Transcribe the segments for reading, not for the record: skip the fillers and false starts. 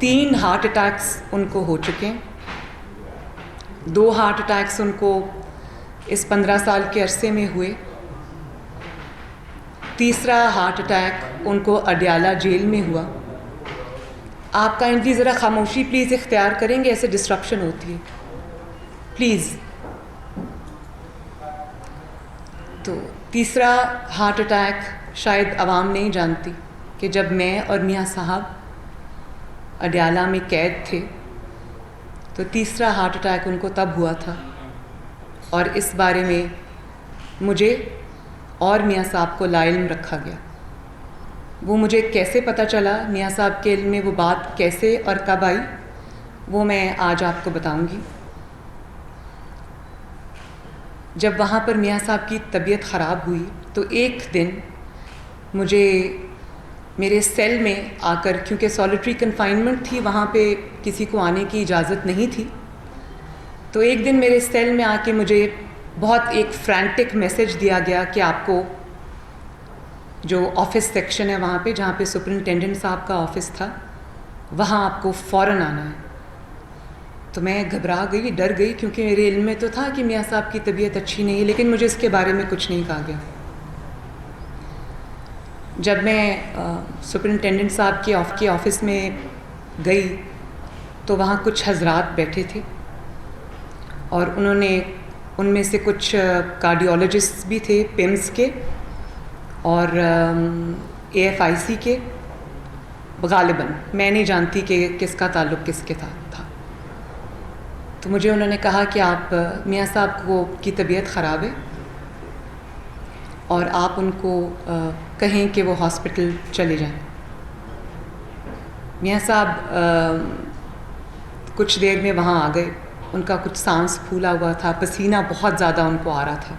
3 heart attacks ان کو ہو چکے ہیں. 2 ہارٹ اٹیکس ان کو اس 15 سال کے عرصے میں ہوئے. تیسرا ہارٹ اٹیک ان کو اڈیالہ جیل میں ہوا. آپ کائنڈلی ذرا خاموشی پلیز اختیار کریں گے, ایسے ڈسٹرپشن ہوتی ہے پلیز. تو تیسرا ہارٹ اٹیک شاید عوام نہیں جانتی کہ جب میں اور میاں صاحب اڈیالہ میں قید تھے تو تیسرا ہارٹ اٹیک ان کو تب ہوا تھا, اور اس بارے میں مجھے اور میاں صاحب کو لاعلم رکھا گیا. وہ مجھے کیسے پتہ چلا, میاں صاحب کے علم میں وہ بات کیسے اور کب آئی, وہ میں آج آپ کو بتاؤں گی. جب وہاں پر میاں صاحب کی طبیعت خراب ہوئی تو ایک دن مجھے میرے سیل میں آ کر, کیونکہ سالیٹری کنفائنمنٹ تھی وہاں پہ کسی کو آنے کی اجازت نہیں تھی, تو ایک دن میرے سیل میں آ کے مجھے بہت ایک فرینٹک میسج دیا گیا کہ آپ کو جو آفس سیکشن ہے وہاں پہ, جہاں پہ سپرنٹینڈنٹ صاحب کا آفس تھا, وہاں آپ کو فوراً آنا ہے. تو میں گھبرا گئی, ڈر گئی, کیونکہ میرے علم میں تو تھا کہ میاں صاحب کی طبیعت اچھی نہیں ہے, لیکن مجھے اس کے بارے میں کچھ نہیں کہا گیا. جب میں سپرنٹینڈنٹ صاحب کے آفس میں گئی تو وہاں کچھ حضرات بیٹھے تھے, اور انہوں نے ان میں سے کچھ کارڈیولوجسٹ بھی تھے پیمز کے اور AFIC کے, غالباً میں نہیں جانتی کہ کس کا تعلق کس کے تھا. تو مجھے انہوں نے کہا کہ آپ میاں صاحب کی طبیعت خراب ہے اور آپ ان کو کہیں کہ وہ ہاسپٹل چلے جائیں. میاں صاحب کچھ دیر میں وہاں آ گئے, ان کا کچھ سانس پھولا ہوا تھا, پسینہ بہت زیادہ ان کو آ رہا تھا.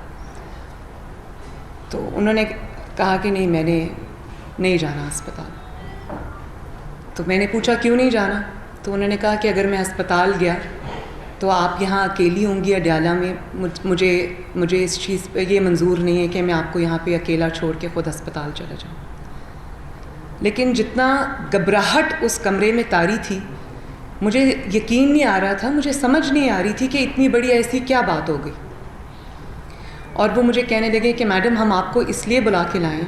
تو انہوں نے کہا کہ نہیں, میں نے نہیں جانا اسپتال. تو میں نے پوچھا کیوں نہیں جانا, تو انہوں نے کہا کہ اگر میں اسپتال گیا تو آپ یہاں اکیلی ہوں گی اڈیالہ میں, مجھے اس چیز پہ یہ منظور نہیں ہے کہ میں آپ کو یہاں پہ اکیلا چھوڑ کے خود اسپتال چلا جاؤں. لیکن جتنا گھبراہٹ اس کمرے میں طاری تھی, مجھے یقین نہیں آ رہا تھا, مجھے سمجھ نہیں آ رہی تھی کہ اتنی بڑی ایسی کیا بات ہو گئی. اور وہ مجھے کہنے لگے کہ میڈم ہم آپ کو اس لیے بلا کے لائیں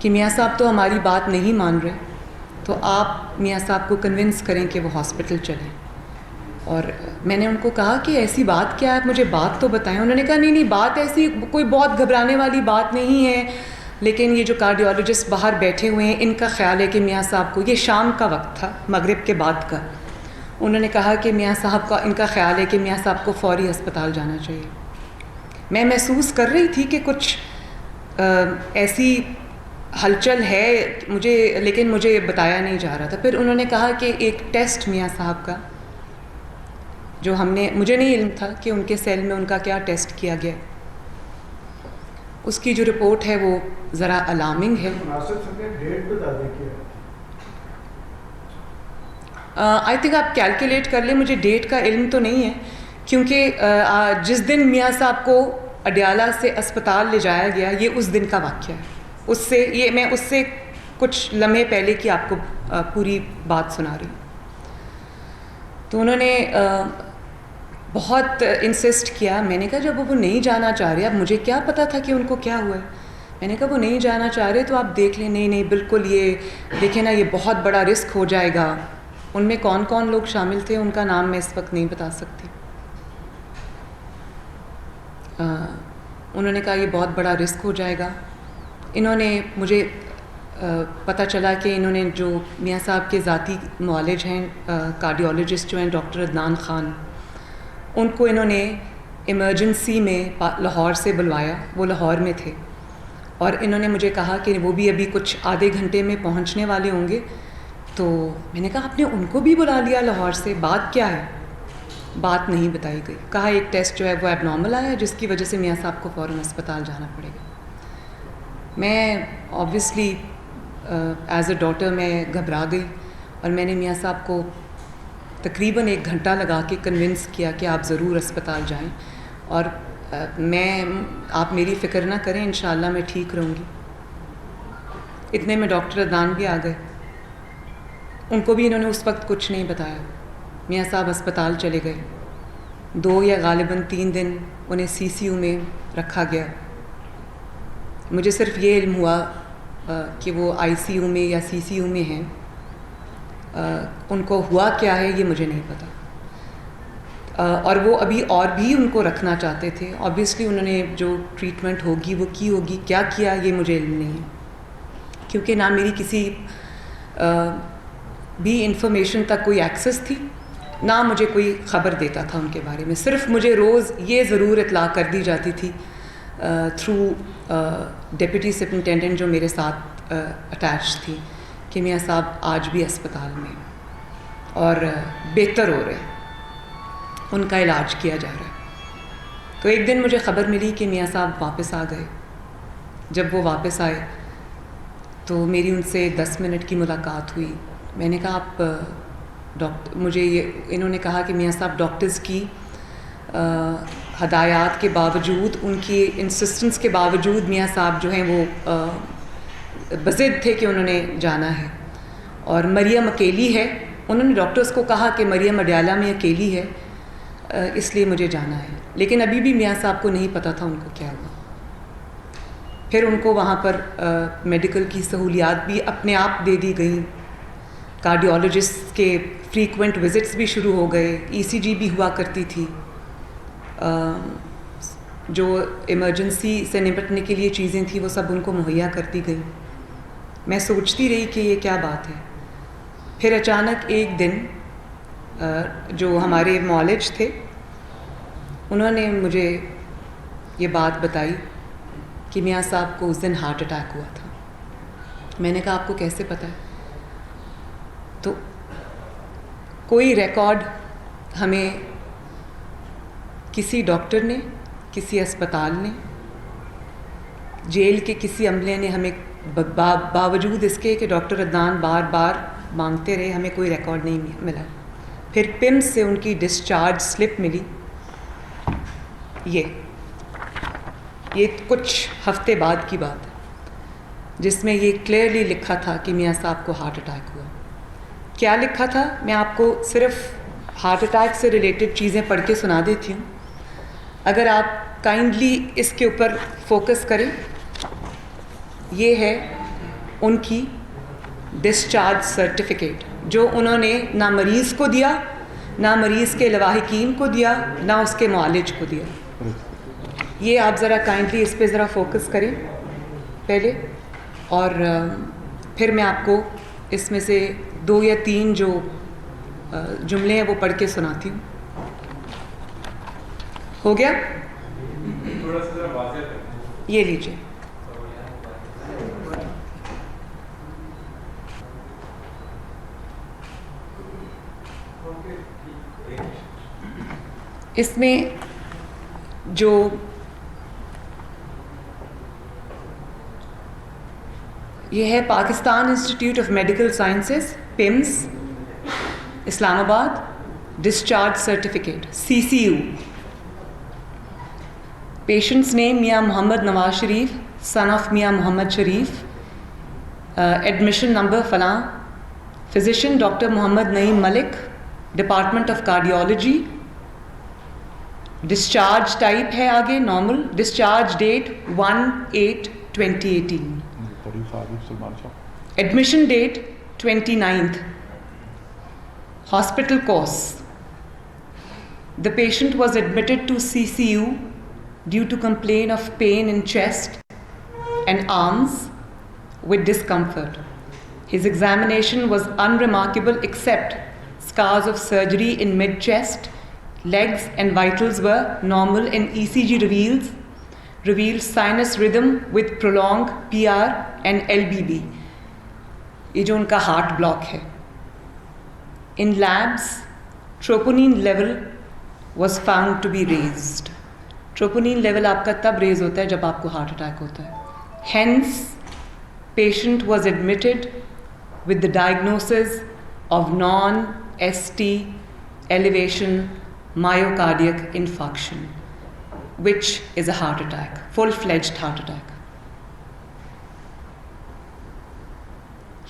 کہ میاں صاحب تو ہماری بات نہیں مان رہے, تو آپ میاں صاحب کو کنونس کریں کہ وہ ہاسپٹل چلیں. اور میں نے ان کو کہا کہ ایسی بات کیا ہے, آپ مجھے بات تو بتائیں. انہوں نے کہا نہیں بات ایسی کوئی بہت گھبرانے والی بات نہیں ہے, لیکن یہ جو کارڈیولوجسٹ باہر بیٹھے ہوئے ہیں ان کا خیال ہے کہ میاں صاحب کو, یہ شام کا وقت تھا مغرب کے بعد کا, انہوں نے کہا کہ میاں صاحب کا, ان کا خیال ہے کہ میاں صاحب کو فوری اسپتال جانا چاہیے. میں محسوس کر رہی تھی کہ کچھ ایسی ہلچل ہے مجھے, لیکن مجھے بتایا نہیں جا رہا تھا. پھر انہوں نے کہا کہ ایک ٹیسٹ میاں صاحب کا جو مجھے نہیں علم تھا کہ ان کے سیل میں ان کا کیا ٹیسٹ کیا گیا, اس کی جو رپورٹ ہے وہ ذرا الارمنگ ہے. آئی تھنک آپ کیلکولیٹ کر لیں, مجھے ڈیٹ کا علم تو نہیں ہے, کیونکہ جس دن میاں صاحب کو اڈیالہ سے اسپتال لے جایا گیا یہ اس دن کا واقعہ ہے. میں اس سے کچھ لمحے پہلے کی آپ کو پوری بات سنا رہی ہوں. تو انہوں نے بہت انسسٹ کیا. میں نے کہا جب وہ نہیں جانا چاہ رہے, اب مجھے کیا پتہ تھا کہ ان کو کیا ہوا ہے. میں نے کہا وہ نہیں جانا چاہ رہے تو آپ دیکھ لیں. نہیں بالکل, یہ دیکھیں نا, یہ بہت بڑا رسک ہو جائے گا. ان میں کون کون لوگ شامل تھے ان کا نام میں اس وقت نہیں بتا سکتی. انہوں نے کہا یہ بہت بڑا رسک ہو جائے گا. انہوں نے مجھے پتہ چلا کہ انہوں نے جو میاں صاحب کے ذاتی معالج ہیں, کارڈیولوجسٹ جو ہیں ڈاکٹر عدنان خان, ان کو انہوں نے ایمرجنسی میں لاہور سے بلوایا. وہ لاہور میں تھے اور انہوں نے مجھے کہا کہ وہ بھی ابھی کچھ آدھے گھنٹے میں پہنچنے والے ہوں گے. تو میں نے کہا آپ نے ان کو بھی بلا لیا لاہور سے, بات کیا ہے؟ بات نہیں بتائی گئی. کہا ایک ٹیسٹ جو ہے وہ ایب نارمل آیا جس کی وجہ سے میاں صاحب کو فوراً اسپتال جانا پڑے گا. میں آبویسلی ایز اے ڈاٹر میں گھبرا گئی اور میں نے میاں صاحب کو تقریباً 1 گھنٹہ لگا کے کنونس کیا کہ آپ ضرور اسپتال جائیں, اور آپ میری فکر نہ کریں, انشاءاللہ میں ٹھیک رہوں گی. اتنے میں ڈاکٹر عدنان بھی آ گئے. ان کو بھی انہوں نے اس وقت کچھ نہیں بتایا. میاں صاحب ہسپتال چلے گئے. 2 یا غالباً 3 دن انہیں CCU میں رکھا گیا. مجھے صرف یہ علم ہوا کہ وہ ICU میں یا CCU میں ہیں. ان کو ہوا کیا ہے یہ مجھے نہیں پتا. اور وہ ابھی اور بھی ان کو رکھنا چاہتے تھے. آبویسلی انہوں نے جو ٹریٹمنٹ ہوگی وہ کی ہوگی. کیا کیا یہ مجھے علم نہیں ہے, کیونکہ نہ میری کسی بھی انفارمیشن تک کوئی ایکسیس تھی, نہ مجھے کوئی خبر دیتا تھا ان کے بارے میں. صرف مجھے روز یہ ضرور اطلاع کر دی جاتی تھی تھرو ڈپٹی سپرنٹینڈنٹ جو میرے ساتھ اٹیچ تھی, کہ میاں صاحب آج بھی اسپتال میں اور بہتر ہو رہے ہیں, ان کا علاج کیا جا رہا ہے. تو ایک دن مجھے خبر ملی کہ میاں صاحب واپس آ گئے. جب وہ واپس آئے تو میری ان سے 10 منٹ کی ملاقات ہوئی. میں نے کہا آپ مجھے یہ انہوں نے کہا کہ میاں صاحب ڈاکٹرز کی ہدایات کے باوجود, ان کی انسسٹنس کے باوجود میاں صاحب جو ہیں وہ بضد تھے کہ انہوں نے جانا ہے, اور مریم اکیلی ہے. انہوں نے ڈاکٹرز کو کہا کہ مریم اڈیالہ میں اکیلی ہے, اس لیے مجھے جانا ہے. لیکن ابھی بھی میاں صاحب کو نہیں پتہ تھا ان کو کیا ہوا. پھر ان کو وہاں پر میڈیکل کی سہولیات بھی اپنے آپ دے دی گئیں. کارڈیولوجسٹ کے فریکوینٹ وزٹس بھی شروع ہو گئے. ECG بھی ہوا کرتی تھی. جو ایمرجنسی سے نپٹنے کے لیے چیزیں تھیں وہ سب ان کو مہیا کرتی گئیں. میں سوچتی رہی کہ یہ کیا بات ہے. پھر اچانک ایک دن جو ہمارے معالج تھے انہوں نے مجھے یہ بات بتائی کہ میاں صاحب کو اس دن ہارٹ اٹیک ہوا تھا. میں نے کہا آپ کو کیسے پتہ ہے؟ تو کوئی ریکارڈ ہمیں کسی ڈاکٹر نے, کسی اسپتال نے, جیل کے کسی عملے نے ہمیں باوجود اس کے کہ ڈاکٹر عدنان بار بار مانگتے رہے, ہمیں کوئی ریکارڈ نہیں ملا. پھر PIMS سے ان کی ڈسچارج سلپ ملی. یہ کچھ ہفتے بعد کی بات ہے, جس میں یہ کلیئرلی لکھا تھا کہ میاں صاحب کو ہارٹ اٹیک ہوا. کیا لکھا تھا میں آپ کو صرف ہارٹ اٹیک سے ریلیٹڈ چیزیں پڑھ کے سنا دیتی ہوں. اگر آپ کائنڈلی اس کے اوپر فوکس کریں. یہ ہے ان کی ڈسچارج سرٹیفکیٹ جو انہوں نے نہ مریض کو دیا, نہ مریض کے لواحقین کو دیا, نہ اس کے معالج کو دیا. یہ آپ ذرا کائنڈلی اس پہ ذرا فوکس کریں پہلے, اور پھر میں آپ کو اس میں سے 2 یا 3 جو جملے ہیں وہ پڑھ کے سناتی ہوں. ہو گیا؟ یہ لیجیے. اس میں جو یہ ہے Pakistan Institute of Medical Sciences PIMS Islamabad, discharge certificate CCU. Patients name Mian Muhammad Nawaz Sharif son of Mian Muhammad Sharif. Admission number فلاں. Physician doctor Muhammad Naeem Malik, department of cardiology. Discharge type ہے آگے normal. Discharge date 1/8/2018. Admission date 29th. Hospital course. The patient was admitted to CCU due to complaint of pain in chest and arms with discomfort. His examination was unremarkable except scars of surgery in mid-chest. Legs and vitals were normal and ECG revealed sinus rhythm with prolonged PR and LBB. یہ جو ان کا heart block ہے. In labs, troponin level was found to be raised. Troponin level آپ کا تب raise ہوتا ہے جب آپ کو ہارٹ اٹیک ہوتا ہے. Hence, patient was admitted with the diagnosis of non-ST elevation myocardiac infarction, which is a heart attack, full-fledged heart attack.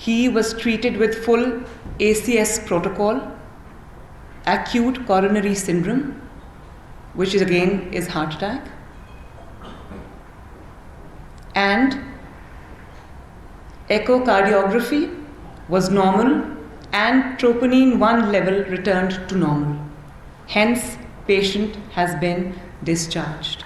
He was treated with full ACS protocol, acute coronary syndrome, which is again is heart attack, and echocardiography was normal and troponin 1 level returned to normal. Hence, patient has been discharged.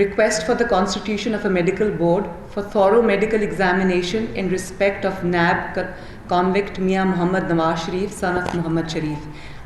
request for the constitution of a medical board for thorough medical examination in respect of NAB convict Mian Mohammad Nawaz Sharif, son of Muhammad Sharif.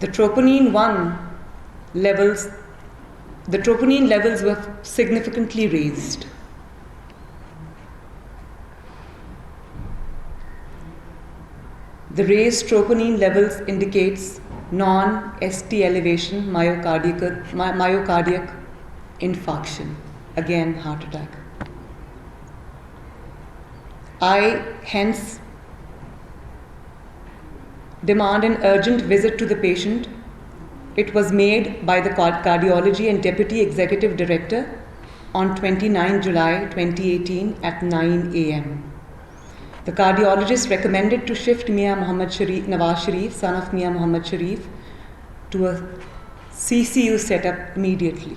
The troponin levels were significantly raised. The raised troponin levels indicates non-ST elevation myocardiac infarction, again heart attack. I hence demand an urgent visit to the patient. It was made by the cardiology and deputy executive director on 29 July 2018 at 9 a.m. The cardiologist recommended to shift Mian Mohammad Nawaz Sharif, son of Mian Mohammad Sharif, to a CCU setup immediately.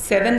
7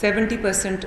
70%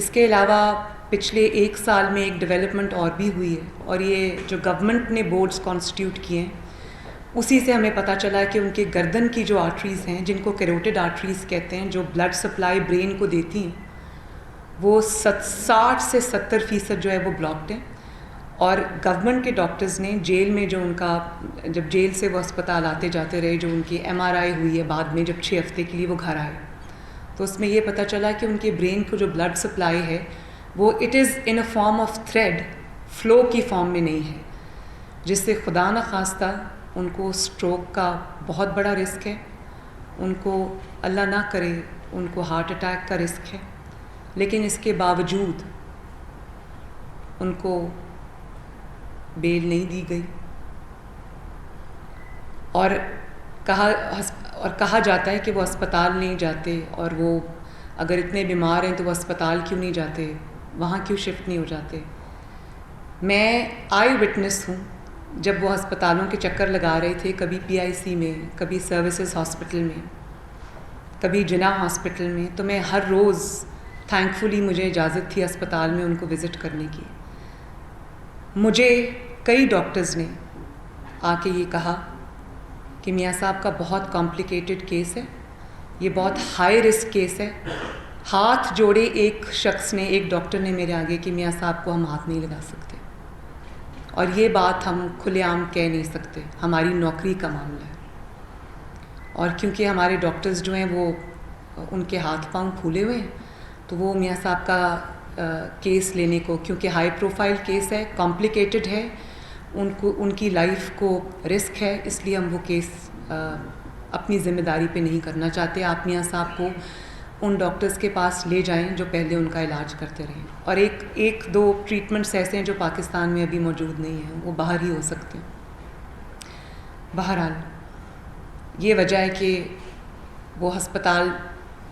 اس کے علاوہ پچھلے 1 سال میں ایک development اور بھی ہوئی ہے، اور یہ جو گورنمنٹ نے بورڈز کانسٹیٹیوٹ کیے ہیں اسی سے ہمیں پتہ چلا کہ ان کے گردن کی جو آرٹریز ہیں، جن کو کیروٹڈ آرٹریز کہتے ہیں، جو بلڈ سپلائی برین کو دیتی ہیں، وہ 60 سے 70% جو ہے وہ بلاکڈ ہیں. اور گورنمنٹ کے ڈاکٹرز نے جیل میں جو ان کا، جب جیل سے وہ اسپتال آتے جاتے رہے، جو ان کی MRI ہوئی ہے بعد میں جب 6 ہفتے کے لیے وہ گھر آئے، تو اس میں یہ پتہ چلا کہ ان کے برین کو جو بلڈ سپلائی ہے وہ it is in a form of thread, flu کی فارم میں نہیں ہے، جس سے خدا نخواستہ ان کو اسٹروک کا بہت بڑا رسک ہے، ان کو اللہ نہ کرے ان کو ہارٹ اٹیک کا رسک ہے. لیکن اس کے باوجود ان کو بیل نہیں دی گئی، اور کہا جاتا ہے کہ وہ اسپتال نہیں جاتے، اور وہ اگر اتنے بیمار ہیں تو وہ اسپتال کیوں نہیں جاتے، وہاں کیوں شفٹ نہیں ہو جاتے. میں آئی وٹنس ہوں، جب وہ ہسپتالوں کے چکر لگا رہے تھے، کبھی PIC میں، کبھی سروسز ہاسپٹل میں، کبھی جناح ہاسپٹل میں، تو میں ہر روز تھینکفلی مجھے اجازت تھی اسپتال میں ان کو وزٹ کرنے کی. مجھے کئی ڈاکٹرز نے آ کے یہ کہا کہ میاں صاحب کا بہت کمپلیکیٹڈ کیس ہے، یہ بہت ہائی رسک کیس ہے. ہاتھ جوڑے ایک شخص نے، ایک ڈاکٹر نے میرے آگے کہ میاں صاحب کو ہم ہاتھ نہیں لگا سکتے، اور یہ بات ہم کھلے عام کہہ نہیں سکتے، ہماری نوکری کا معاملہ ہے. اور کیونکہ ہمارے ڈاکٹرز جو ہیں وہ ان کے ہاتھ پاؤں پھولے ہوئے ہیں، تو وہ میاں صاحب کا کیس لینے کو، کیونکہ ہائی پروفائل کیس ہے، کمپلیکیٹڈ ہے، ان کی لائف کو رسک ہے، اس لیے ہم وہ کیس اپنی ذمہ داری پہ نہیں کرنا چاہتے. آپ میاں صاحب کو ان ڈاکٹرز کے پاس لے جائیں جو پہلے ان کا علاج کرتے رہیں. اور ایک دو ٹریٹمنٹس ایسے ہیں جو پاکستان میں ابھی موجود نہیں ہیں، وہ باہر ہی ہو سکتے ہیں. بہرحال یہ وجہ ہے کہ وہ ہسپتال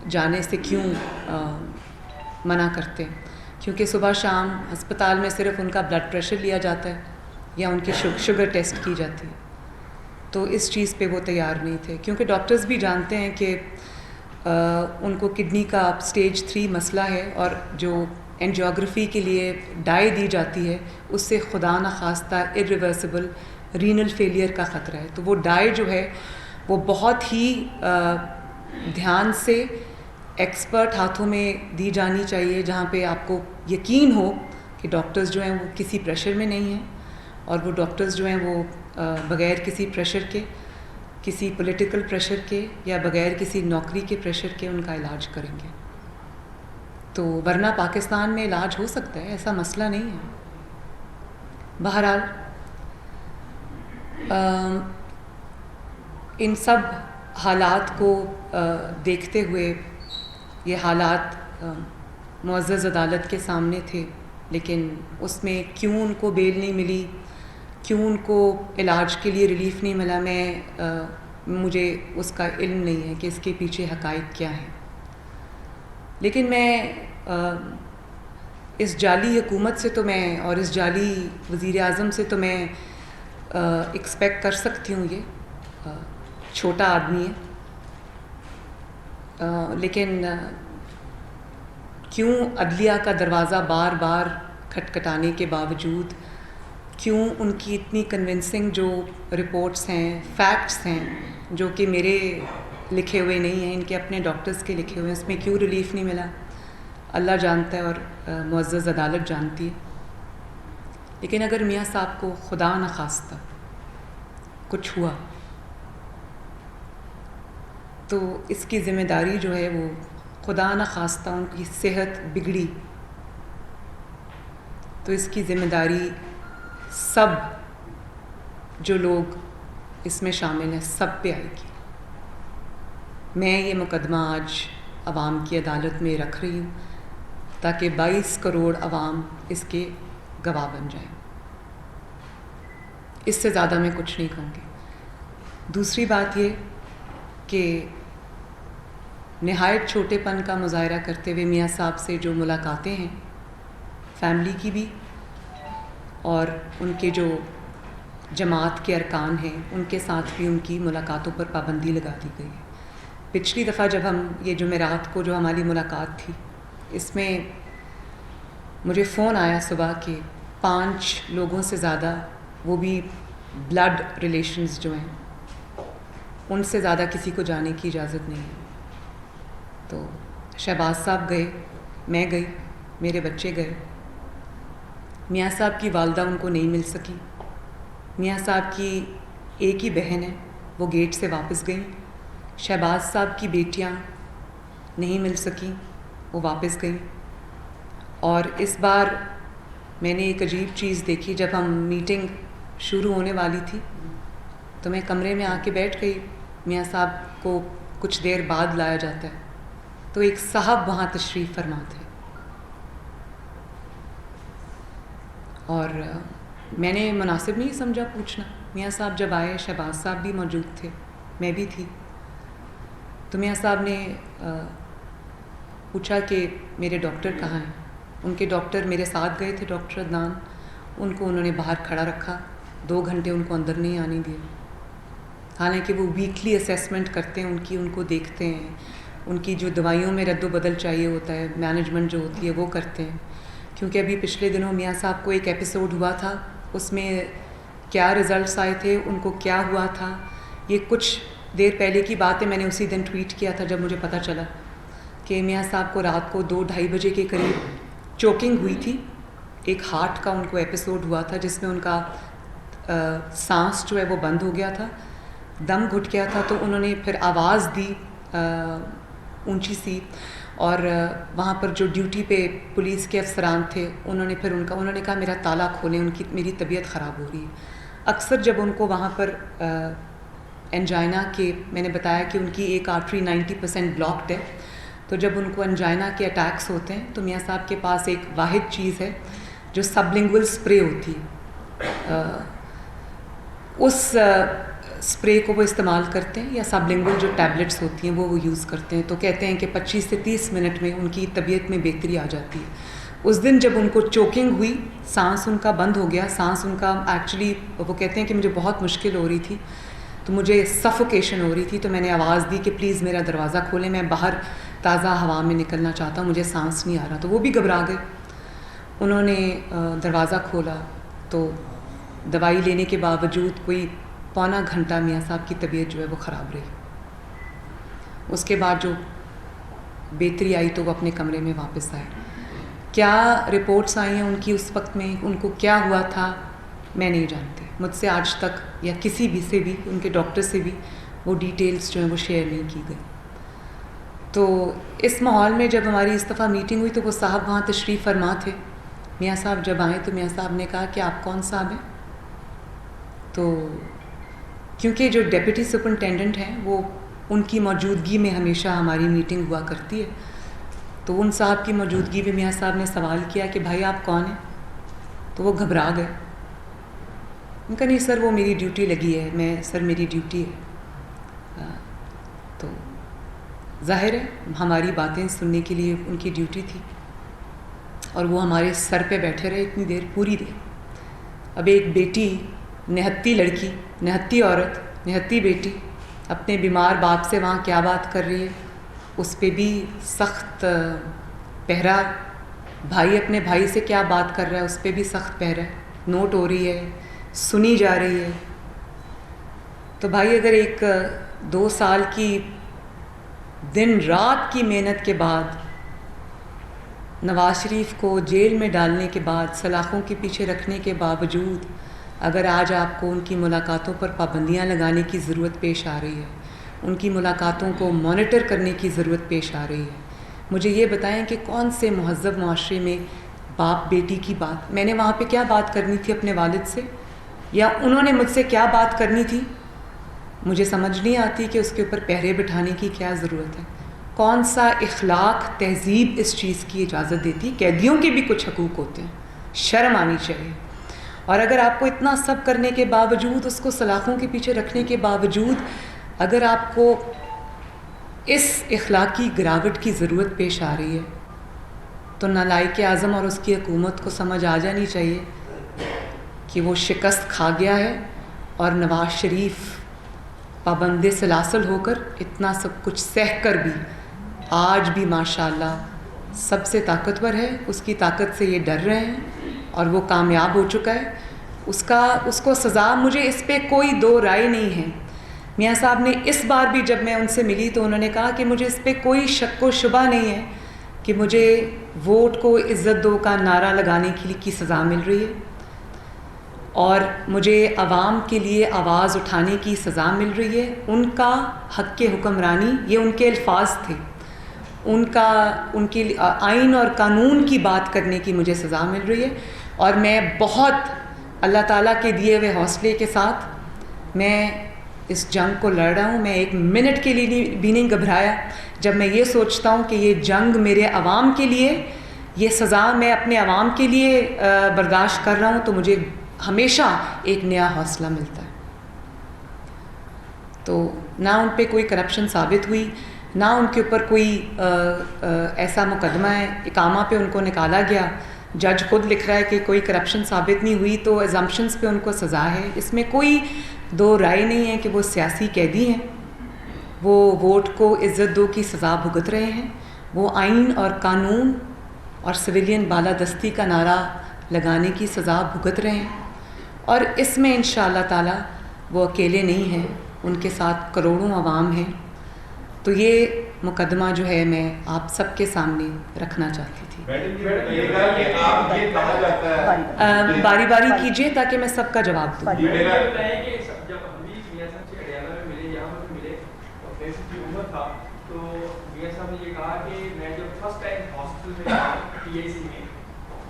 جانے سے کیوں منع کرتے ہیں، کیونکہ صبح شام ہسپتال میں صرف ان کا بلڈ پریشر لیا جاتا ہے یا ان کی شوگر ٹیسٹ کی جاتی ہے. تو اس چیز پہ وہ تیار نہیں تھے، کیونکہ ڈاکٹرز بھی جانتے ہیں کہ ان کو کڈنی کا اسٹیج 3 مسئلہ ہے، اور جو اینجیوگرافی کے لیے ڈائی دی جاتی ہے اس سے خدا نخواستہ ارریورسبل رینل فیلئر کا خطرہ ہے. تو وہ ڈائی جو ہے وہ بہت ہی دھیان سے ایکسپرٹ ہاتھوں میں دی جانی چاہیے، جہاں پہ آپ کو یقین ہو کہ ڈاکٹرز جو ہیں وہ کسی پریشر میں نہیں ہیں، اور وہ ڈاکٹرز جو ہیں وہ بغیر کسی پریشر کے، کسی پولیٹیکل پریشر کے یا بغیر کسی نوکری کے پریشر کے ان کا علاج کریں گے. تو ورنہ پاکستان میں علاج ہو سکتا ہے، ایسا مسئلہ نہیں ہے. بہرحال ان سب حالات کو دیکھتے ہوئے، یہ حالات معزز عدالت کے سامنے تھے، لیکن اس میں کیوں ان کو بیل نہیں ملی، کیوں ان کو علاج کے لیے ریلیف نہیں ملا، مجھے اس کا علم نہیں ہے کہ اس کے پیچھے حقائق کیا ہیں. لیکن میں اس جعلی حکومت سے تو میں، اور اس جعلی وزیر اعظم سے تو میں ایکسپیکٹ کر سکتی ہوں. یہ چھوٹا آدمی ہے، لیکن کیوں عدلیہ کا دروازہ بار بار کھٹکھٹانے کے باوجود، کیوں ان کی اتنی کنونسنگ جو رپورٹس ہیں، فیکٹس ہیں، جو کہ میرے لکھے ہوئے نہیں ہیں، ان کے اپنے ڈاکٹرز کے لکھے ہوئے ہیں، اس میں کیوں ریلیف نہیں ملا، اللہ جانتا ہے اور معزز عدالت جانتی ہے. لیکن اگر میاں صاحب کو خدا نخواستہ کچھ ہوا تو اس کی ذمہ داری جو ہے وہ، خدا نخواستہ ان کی صحت بگڑی تو اس کی ذمہ داری سب جو لوگ اس میں شامل ہیں سب پہ آئے گی. میں یہ مقدمہ آج عوام کی عدالت میں رکھ رہی ہوں تاکہ 22 کروڑ عوام اس کے گواہ بن جائیں. اس سے زیادہ میں کچھ نہیں کہوں گی. دوسری بات یہ کہ نہایت چھوٹے پن کا مظاہرہ کرتے ہوئے میاں صاحب سے جو ملاقاتیں ہیں، فیملی کی بھی اور ان کے جو جماعت کے ارکان ہیں ان کے ساتھ بھی ان کی ملاقاتوں پر پابندی لگا دی گئی ہے. پچھلی دفعہ جب ہم یہ جمعرات کو جو ہماری ملاقات تھی، اس میں مجھے فون آیا صبح کہ 5 لوگوں سے زیادہ، وہ بھی بلڈ ریلیشنز جو ہیں، ان سے زیادہ کسی کو جانے کی اجازت نہیں ہے۔ تو شہباز صاحب گئے، میں گئی، میرے بچے گئے۔ میاں صاحب کی والدہ ان کو نہیں مل سکی۔ میاں صاحب کی ایک ہی بہن ہے، وہ گیٹ سے واپس گئیں۔ شہباز صاحب کی بیٹیاں نہیں مل سکیں، وہ واپس گئیں۔ اور اس بار میں نے ایک عجیب چیز دیکھی، جب ہم میٹنگ شروع ہونے والی تھی تو میں کمرے میں آ کے بیٹھ گئی۔ میاں صاحب کو کچھ دیر بعد لایا جاتا ہے تو ایک صاحب وہاں تشریف فرما تھے، اور میں نے مناسب نہیں سمجھا پوچھنا۔ میاں صاحب جب آئے، شہباز صاحب بھی موجود تھے، میں بھی تھی، تو میاں صاحب نے پوچھا کہ میرے ڈاکٹر کہاں ہیں۔ ان کے ڈاکٹر میرے ساتھ گئے تھے، ڈاکٹر عدنان، ان کو انہوں نے باہر کھڑا رکھا، 2 گھنٹے ان کو اندر نہیں آنے دیے، حالانکہ وہ ویکلی اسیسمنٹ کرتے ہیں ان کو دیکھتے ہیں، ان کی جو دوائیوں میں رد و بدل چاہیے ہوتا ہے، مینجمنٹ جو ہوتی ہے وہ کرتے ہیں۔ کیونکہ ابھی پچھلے دنوں میاں صاحب کو ایک ایپیسوڈ ہوا تھا، اس میں کیا رزلٹس آئے تھے، ان کو کیا ہوا تھا، یہ کچھ دیر پہلے کی بات ہے۔ میں نے اسی دن ٹویٹ کیا تھا جب مجھے پتہ چلا کہ میاں صاحب کو رات کو 2-2:30 بجے کے قریب چوکنگ ہوئی تھی۔ ایک ہارٹ کا ان کو ایپیسوڈ ہوا تھا جس میں ان کا سانس جو ہے وہ بند ہو گیا تھا، دم گھٹ گیا تھا، تو انہوں نے پھر آواز دی اونچی سی، اور وہاں پر جو ڈیوٹی پہ پولیس کے افسران تھے انہوں نے کہا میرا تالا کھولیں، میری طبیعت خراب ہو رہی ہے۔ اکثر جب ان کو وہاں پر انجائنا کے، میں نے بتایا کہ ان کی ایک آرٹری 90% بلاکڈ ہے، تو جب ان کو انجائنا کے اٹیکس ہوتے ہیں تو میاں صاحب کے پاس ایک واحد چیز ہے جو سب لنگول اسپرے ہوتی ہے، اس اسپرے کو وہ استعمال کرتے ہیں، یا سب لنگول جو ٹیبلٹس ہوتی ہیں وہ یوز کرتے ہیں، تو کہتے ہیں کہ 25 سے 30 منٹ میں ان کی طبیعت میں بہتری آ جاتی ہے۔ اس دن جب ان کو چوکنگ ہوئی، سانس ان کا بند ہو گیا، سانس ان کا ایکچولی، وہ کہتے ہیں کہ مجھے بہت مشکل ہو رہی تھی، تو مجھے سفوکیشن ہو رہی تھی، تو میں نے آواز دی کہ پلیز میرا دروازہ کھولیں، میں باہر تازہ ہوا میں نکلنا چاہتا ہوں، مجھے سانس نہیں آ رہا۔ تو وہ بھی گھبرا گئے، انہوں نے دروازہ کھولا تو دوائی لینے کے باوجود کوئی 1.25 گھنٹہ میاں صاحب کی طبیعت جو ہے وہ خراب رہی۔ اس کے بعد جو بہتری آئی تو وہ اپنے کمرے میں واپس آئے۔ کیا رپورٹس آئی ہیں ان کی اس وقت میں، ان کو کیا ہوا تھا، میں نہیں جانتی۔ مجھ سے آج تک یا کسی بھی سے بھی، ان کے ڈاکٹر سے بھی وہ ڈیٹیلز جو ہیں وہ شیئر نہیں کی گئی۔ تو اس ماحول میں جب ہماری اس دفعہ میٹنگ ہوئی تو وہ صاحب وہاں تشریف فرما تھے۔ میاں صاحب جب آئے تو میاں صاحب نے کہا کہ آپ کون صاحب ہیں؟ تو کیونکہ جو ڈپٹی سپرنٹینڈنٹ ہیں وہ ان کی موجودگی میں ہمیشہ ہماری میٹنگ ہوا کرتی ہے، تو ان صاحب کی موجودگی میں میاں صاحب نے سوال کیا کہ بھائی آپ کون ہیں؟ تو وہ گھبرا گئے۔ ان کا نہیں سر وہ میری ڈیوٹی لگی ہے، سر میری ڈیوٹی ہے۔ تو ظاہر ہے ہماری باتیں سننے کے لیے ان کی ڈیوٹی تھی، اور وہ ہمارے سر پہ بیٹھے رہے اتنی دیر، پوری دیر۔ اب ایک بیٹی، نہتی لڑکی، نہتی عورت، نہتی بیٹی اپنے بیمار باپ سے وہاں کیا بات کر رہی ہے، اس پہ بھی سخت پہرا۔ بھائی اپنے بھائی سے کیا بات کر رہا ہے، اس پہ بھی سخت پہرا ہے، نوٹ ہو رہی ہے، سنی جا رہی ہے۔ تو بھائی اگر ایک 2 سال کی دن رات کی محنت کے بعد، نواز شریف کو جیل میں ڈالنے کے بعد، سلاخوں کے پیچھے رکھنے کے باوجود، اگر آج آپ کو ان کی ملاقاتوں پر پابندیاں لگانے کی ضرورت پیش آ رہی ہے، ان کی ملاقاتوں کو مانیٹر کرنے کی ضرورت پیش آ رہی ہے، مجھے یہ بتائیں کہ کون سے مہذب معاشرے میں باپ بیٹی کی بات، میں نے وہاں پہ کیا بات کرنی تھی اپنے والد سے، یا انہوں نے مجھ سے کیا بات کرنی تھی، مجھے سمجھ نہیں آتی کہ اس کے اوپر پہرے بٹھانے کی کیا ضرورت ہے۔ کون سا اخلاق، تہذیب اس چیز کی اجازت دیتی؟ قیدیوں کے بھی کچھ حقوق ہوتے ہیں، شرم آنی چاہیے۔ اور اگر آپ کو اتنا سب کرنے کے باوجود، اس کو سلاخوں کے پیچھے رکھنے کے باوجود، اگر آپ کو اس اخلاقی گراوٹ کی ضرورت پیش آ رہی ہے، تو نالائق اعظم اور اس کی حکومت کو سمجھ آ جانی چاہیے کہ وہ شکست کھا گیا ہے، اور نواز شریف پابند سلاسل ہو کر اتنا سب کچھ سہ کر بھی آج بھی ماشاءاللہ سب سے طاقتور ہے, اس کی طاقت سے یہ ڈر رہے ہیں اور وہ کامیاب ہو چکا ہے. اس کو سزا, مجھے اس پہ کوئی دو رائے نہیں ہے. میاں صاحب نے اس بار بھی جب میں ان سے ملی تو انہوں نے کہا کہ مجھے اس پہ کوئی شک و شبہ نہیں ہے کہ مجھے ووٹ کو عزت دو کا نعرہ لگانے کی سزا مل رہی ہے, اور مجھے عوام کے لیے آواز اٹھانے کی سزا مل رہی ہے. ان کا حق حکمرانی, یہ ان کے الفاظ تھے, ان کی آئین اور قانون کی بات کرنے کی مجھے سزا مل رہی ہے. اور میں بہت اللہ تعالیٰ کے دیے ہوئے حوصلے کے ساتھ میں اس جنگ کو لڑ رہا ہوں. میں ایک منٹ کے لیے بھی نہیں گھبرایا. جب میں یہ سوچتا ہوں کہ یہ جنگ میرے عوام کے لیے, یہ سزا میں اپنے عوام کے لیے برداشت کر رہا ہوں, تو مجھے ہمیشہ ایک نیا حوصلہ ملتا ہے. تو نہ ان پہ کوئی کرپشن ثابت ہوئی, نہ ان کے اوپر کوئی ایسا مقدمہ ہے, اقامہ پہ ان کو نکالا گیا. جج خود لکھ رہا ہے کہ کوئی کرپشن ثابت نہیں ہوئی, تو ایزمپشنز پہ ان کو سزا ہے. اس میں کوئی دو رائے نہیں ہے کہ وہ سیاسی قیدی ہیں, وہ ووٹ کو عزت دو کی سزا بھگت رہے ہیں, وہ آئین اور قانون اور سویلین بالادستی کا نعرہ لگانے کی سزا بھگت رہے ہیں. اور اس میں انشاءاللہ تعالیٰ وہ اکیلے نہیں ہیں, ان کے ساتھ کروڑوں عوام ہیں. تو یہ مقدمہ جو ہے میں آپ سب کے سامنے رکھنا چاہتی تھی. باری باری کیجیے تاکہ میں سب کا جواب دوں.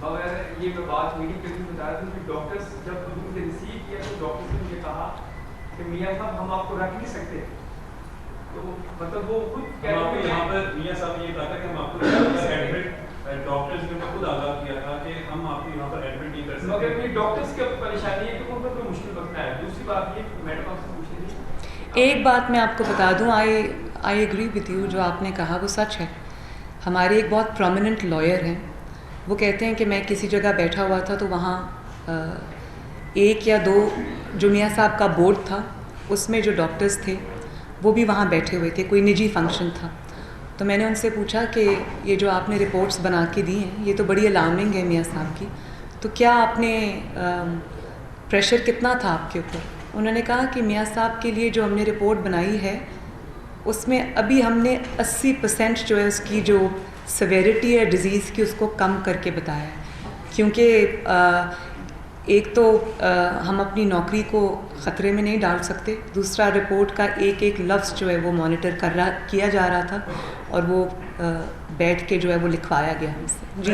مگر یہ میں بات میٹنگ کے دن بتا رہا تھا کہ ڈاکٹرس جب مجھے ریسیو کیا تو ڈاکٹرس نے مجھے کہا کہ میاں صاحب ہم آپ کو رکھ نہیں سکتے. تو مطلب وہ خود یہاں پر میاں صاحب نے یہ کہا تھا کہ ہم آپ کو ایڈمٹ, ڈاکٹرس نے خود آگاہ کیا تھا کہ ہم آپ کو یہاں پر ایڈمٹ نہیں کر سکتے. مگر یہ ڈاکٹرس کی پریشانی ہے کہ ان پر کوئی مشکل وقت ہے. دوسری بات یہ میڈم آپ سے پوچھ رہی تھی, ایک بات میں آپ کو بتا دوں, آئی ایگری وتھ یو, جو آپ نے کہا وہ سچ ہے. ہمارے ایک بہت پرومیننٹ لائر ہیں, وہ کہتے ہیں کہ میں کسی جگہ بیٹھا ہوا تھا تو وہاں ایک یا دو جو میاں صاحب کا بورڈ تھا اس میں جو ڈاکٹرز تھے وہ بھی وہاں بیٹھے ہوئے تھے, کوئی نجی فنکشن تھا. تو میں نے ان سے پوچھا کہ یہ جو آپ نے رپورٹس بنا کے دی ہیں یہ تو بڑی الارمنگ ہے میاں صاحب کی, تو کیا آپ نے پریشر کتنا تھا آپ کے اوپر؟ انہوں نے کہا کہ میاں صاحب کے لیے جو ہم نے رپورٹ بنائی ہے اس میں ابھی ہم نے 80% جو ہے اس کی جو سیویرٹی ہے ڈیزیز کی اس کو کم کر کے بتایا ہے. کیونکہ ایک تو ہم اپنی نوکری کو خطرے میں نہیں ڈال سکتے, دوسرا رپورٹ کا ایک ایک لفظ جو ہے وہ مانیٹر کیا جا رہا تھا, اور وہ بیٹھ کے جو ہے وہ لکھوایا گیا ہم سے. جی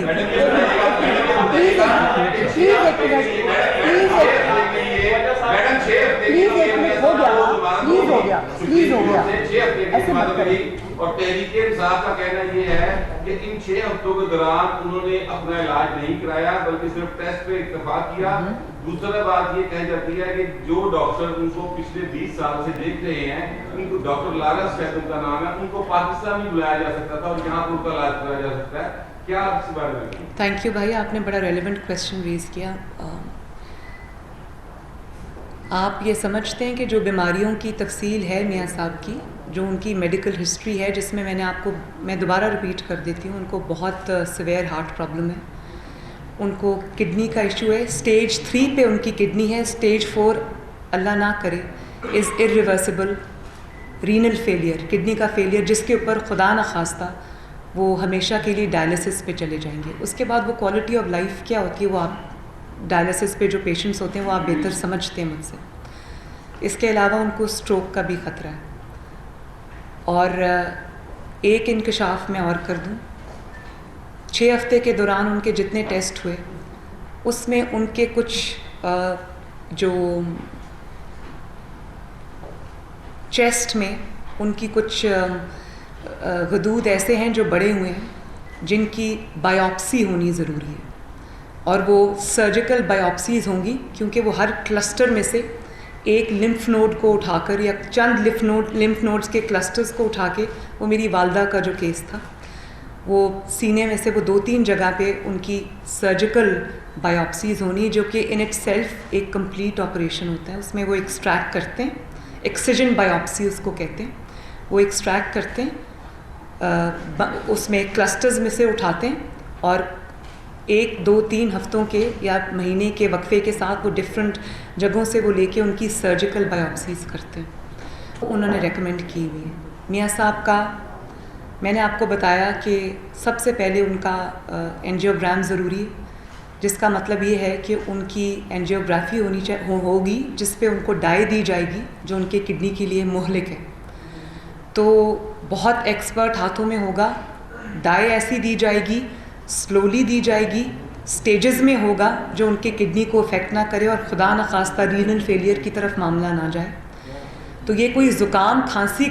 اور تحریک انصاف کا کہنا یہ ہے کہ ان 6 ہفتوں کے دوران انہوں نے اپنا علاج نہیں کرایا بلکہ صرف ٹیسٹ پہ اتفاق کیا. دوسرا بات یہ کہی جاتی ہے کہ جو ڈاکٹر ان کو پچھلے 20 سال سے دیکھ رہے ہیں, ان کو ڈاکٹر لاغر شاید ان کا نام ہے, ان کو پاکستان میں بلایا جا سکتا تھا اور یہاں پر ان کا علاج کرایا جا سکتا ہے. کیا آپ اس بارے میں؟ تھینک یو بھائی, آپ نے بڑا ریلیونٹ کویشچن ریز کیا. آپ یہ سمجھتے ہیں کہ جو بیماریوں کی تفصیل ہے میاں صاحب کی, جو ان کی میڈیکل ہسٹری ہے, جس میں میں نے آپ کو میں دوبارہ ریپیٹ کر دیتی ہوں, ان کو بہت سیویئر ہارٹ پرابلم ہے, ان کو کڈنی کا ایشو ہے, اسٹیج 3 پہ ان کی کڈنی ہے, اسٹیج 4 اللہ نہ کرے از irreversible رینل فیلئر, کڈنی کا فیلئر جس کے اوپر خدا نخواستہ وہ ہمیشہ کے لیے ڈائلسس پہ چلے جائیں گے. اس کے بعد وہ کوالٹی آف لائف کیا ہوتی ہے وہ آپ ڈائلسس پہ جو پیشنٹس ہوتے ہیں وہ آپ بہتر سمجھتے ہیں مجھ سے. اس کے علاوہ ان کو اسٹروک کا بھی خطرہ ہے. اور ایک انکشاف میں اور کر دوں, 6 ہفتے کے دوران ان کے جتنے ٹیسٹ ہوئے اس میں ان کے کچھ جو چیسٹ میں ان کی کچھ غدود ایسے ہیں جو بڑے ہوئے ہیں جن کی بائیوپسی ہونی ضروری ہے, اور وہ سرجیکل بائیوپسیز ہوں گی کیونکہ وہ ہر کلسٹر میں سے ایک لمف نوڈ کو اٹھا کر یا چند لمف نوڈز کے کلسٹرز کو اٹھا کے, وہ میری والدہ کا جو کیس تھا وہ سینے میں سے وہ 2-3 جگہ پہ ان کی سرجیکل بائیوپسیز ہونی, جو کہ ان اٹ سیلف ایک کمپلیٹ آپریشن ہوتا ہے. اس میں وہ ایکسٹریکٹ کرتے ہیں, ایکسیجن بائیوپسی اس کو کہتے ہیں, وہ ایکسٹریکٹ کرتے ہیں اس میں کلسٹرز میں سے اٹھاتے ہیں اور 1 2 3 ہفتوں کے یا مہینے کے وقفے کے ساتھ وہ ڈفرینٹ جگہوں سے وہ لے کے ان کی سرجیکل بایوپسیز کرتے ہیں. انہوں نے ریکمینڈ کی ہوئی ہے. میاں صاحب کا میں نے آپ کو بتایا کہ سب سے پہلے ان کا اینجیوگرام ضروری ہے، جس کا مطلب یہ ہے کہ ان کی اینجیوگرافی ہوگی جس پہ ان کو ڈائی دی جائے گی جو ان کے کڈنی کے لیے مہلک ہے. تو بہت ایکسپرٹ ہاتھوں میں ہوگا. ڈائی ایسی دی جائے گی، سلولی دی جائے گی، سٹیجز میں ہوگا جو ان کے کڈنی کو افیکٹ نہ کرے اور خدا نخواستہ رینل فیلئر کی طرف معاملہ نہ جائے. تو یہ کوئی زکام کھانسی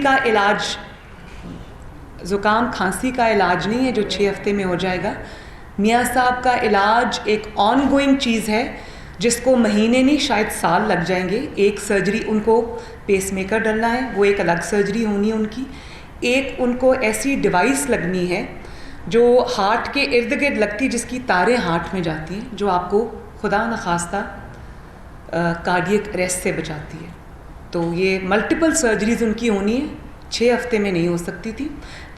کا علاج نہیں ہے جو 6 ہفتے میں ہو جائے گا. میاں صاحب کا علاج ایک آن گوئنگ چیز ہے جس کو مہینے نہیں شاید سال لگ جائیں گے. ایک سرجری ان کو پیس میکر ڈلنا ہے، وہ ایک الگ سرجری ہونی ہے ان کی. ایک ان کو ایسی ڈیوائس لگنی ہے جو ہارٹ کے ارد گرد لگتی، جس کی تاریں ہارٹ میں جاتی ہیں، جو آپ کو خدا نخواستہ کارڈیک اریسٹ سے بچاتی ہے. تو یہ ملٹیپل سرجریز ان کی ہونی ہے. 6 ہفتے میں نہیں ہو سکتی تھی.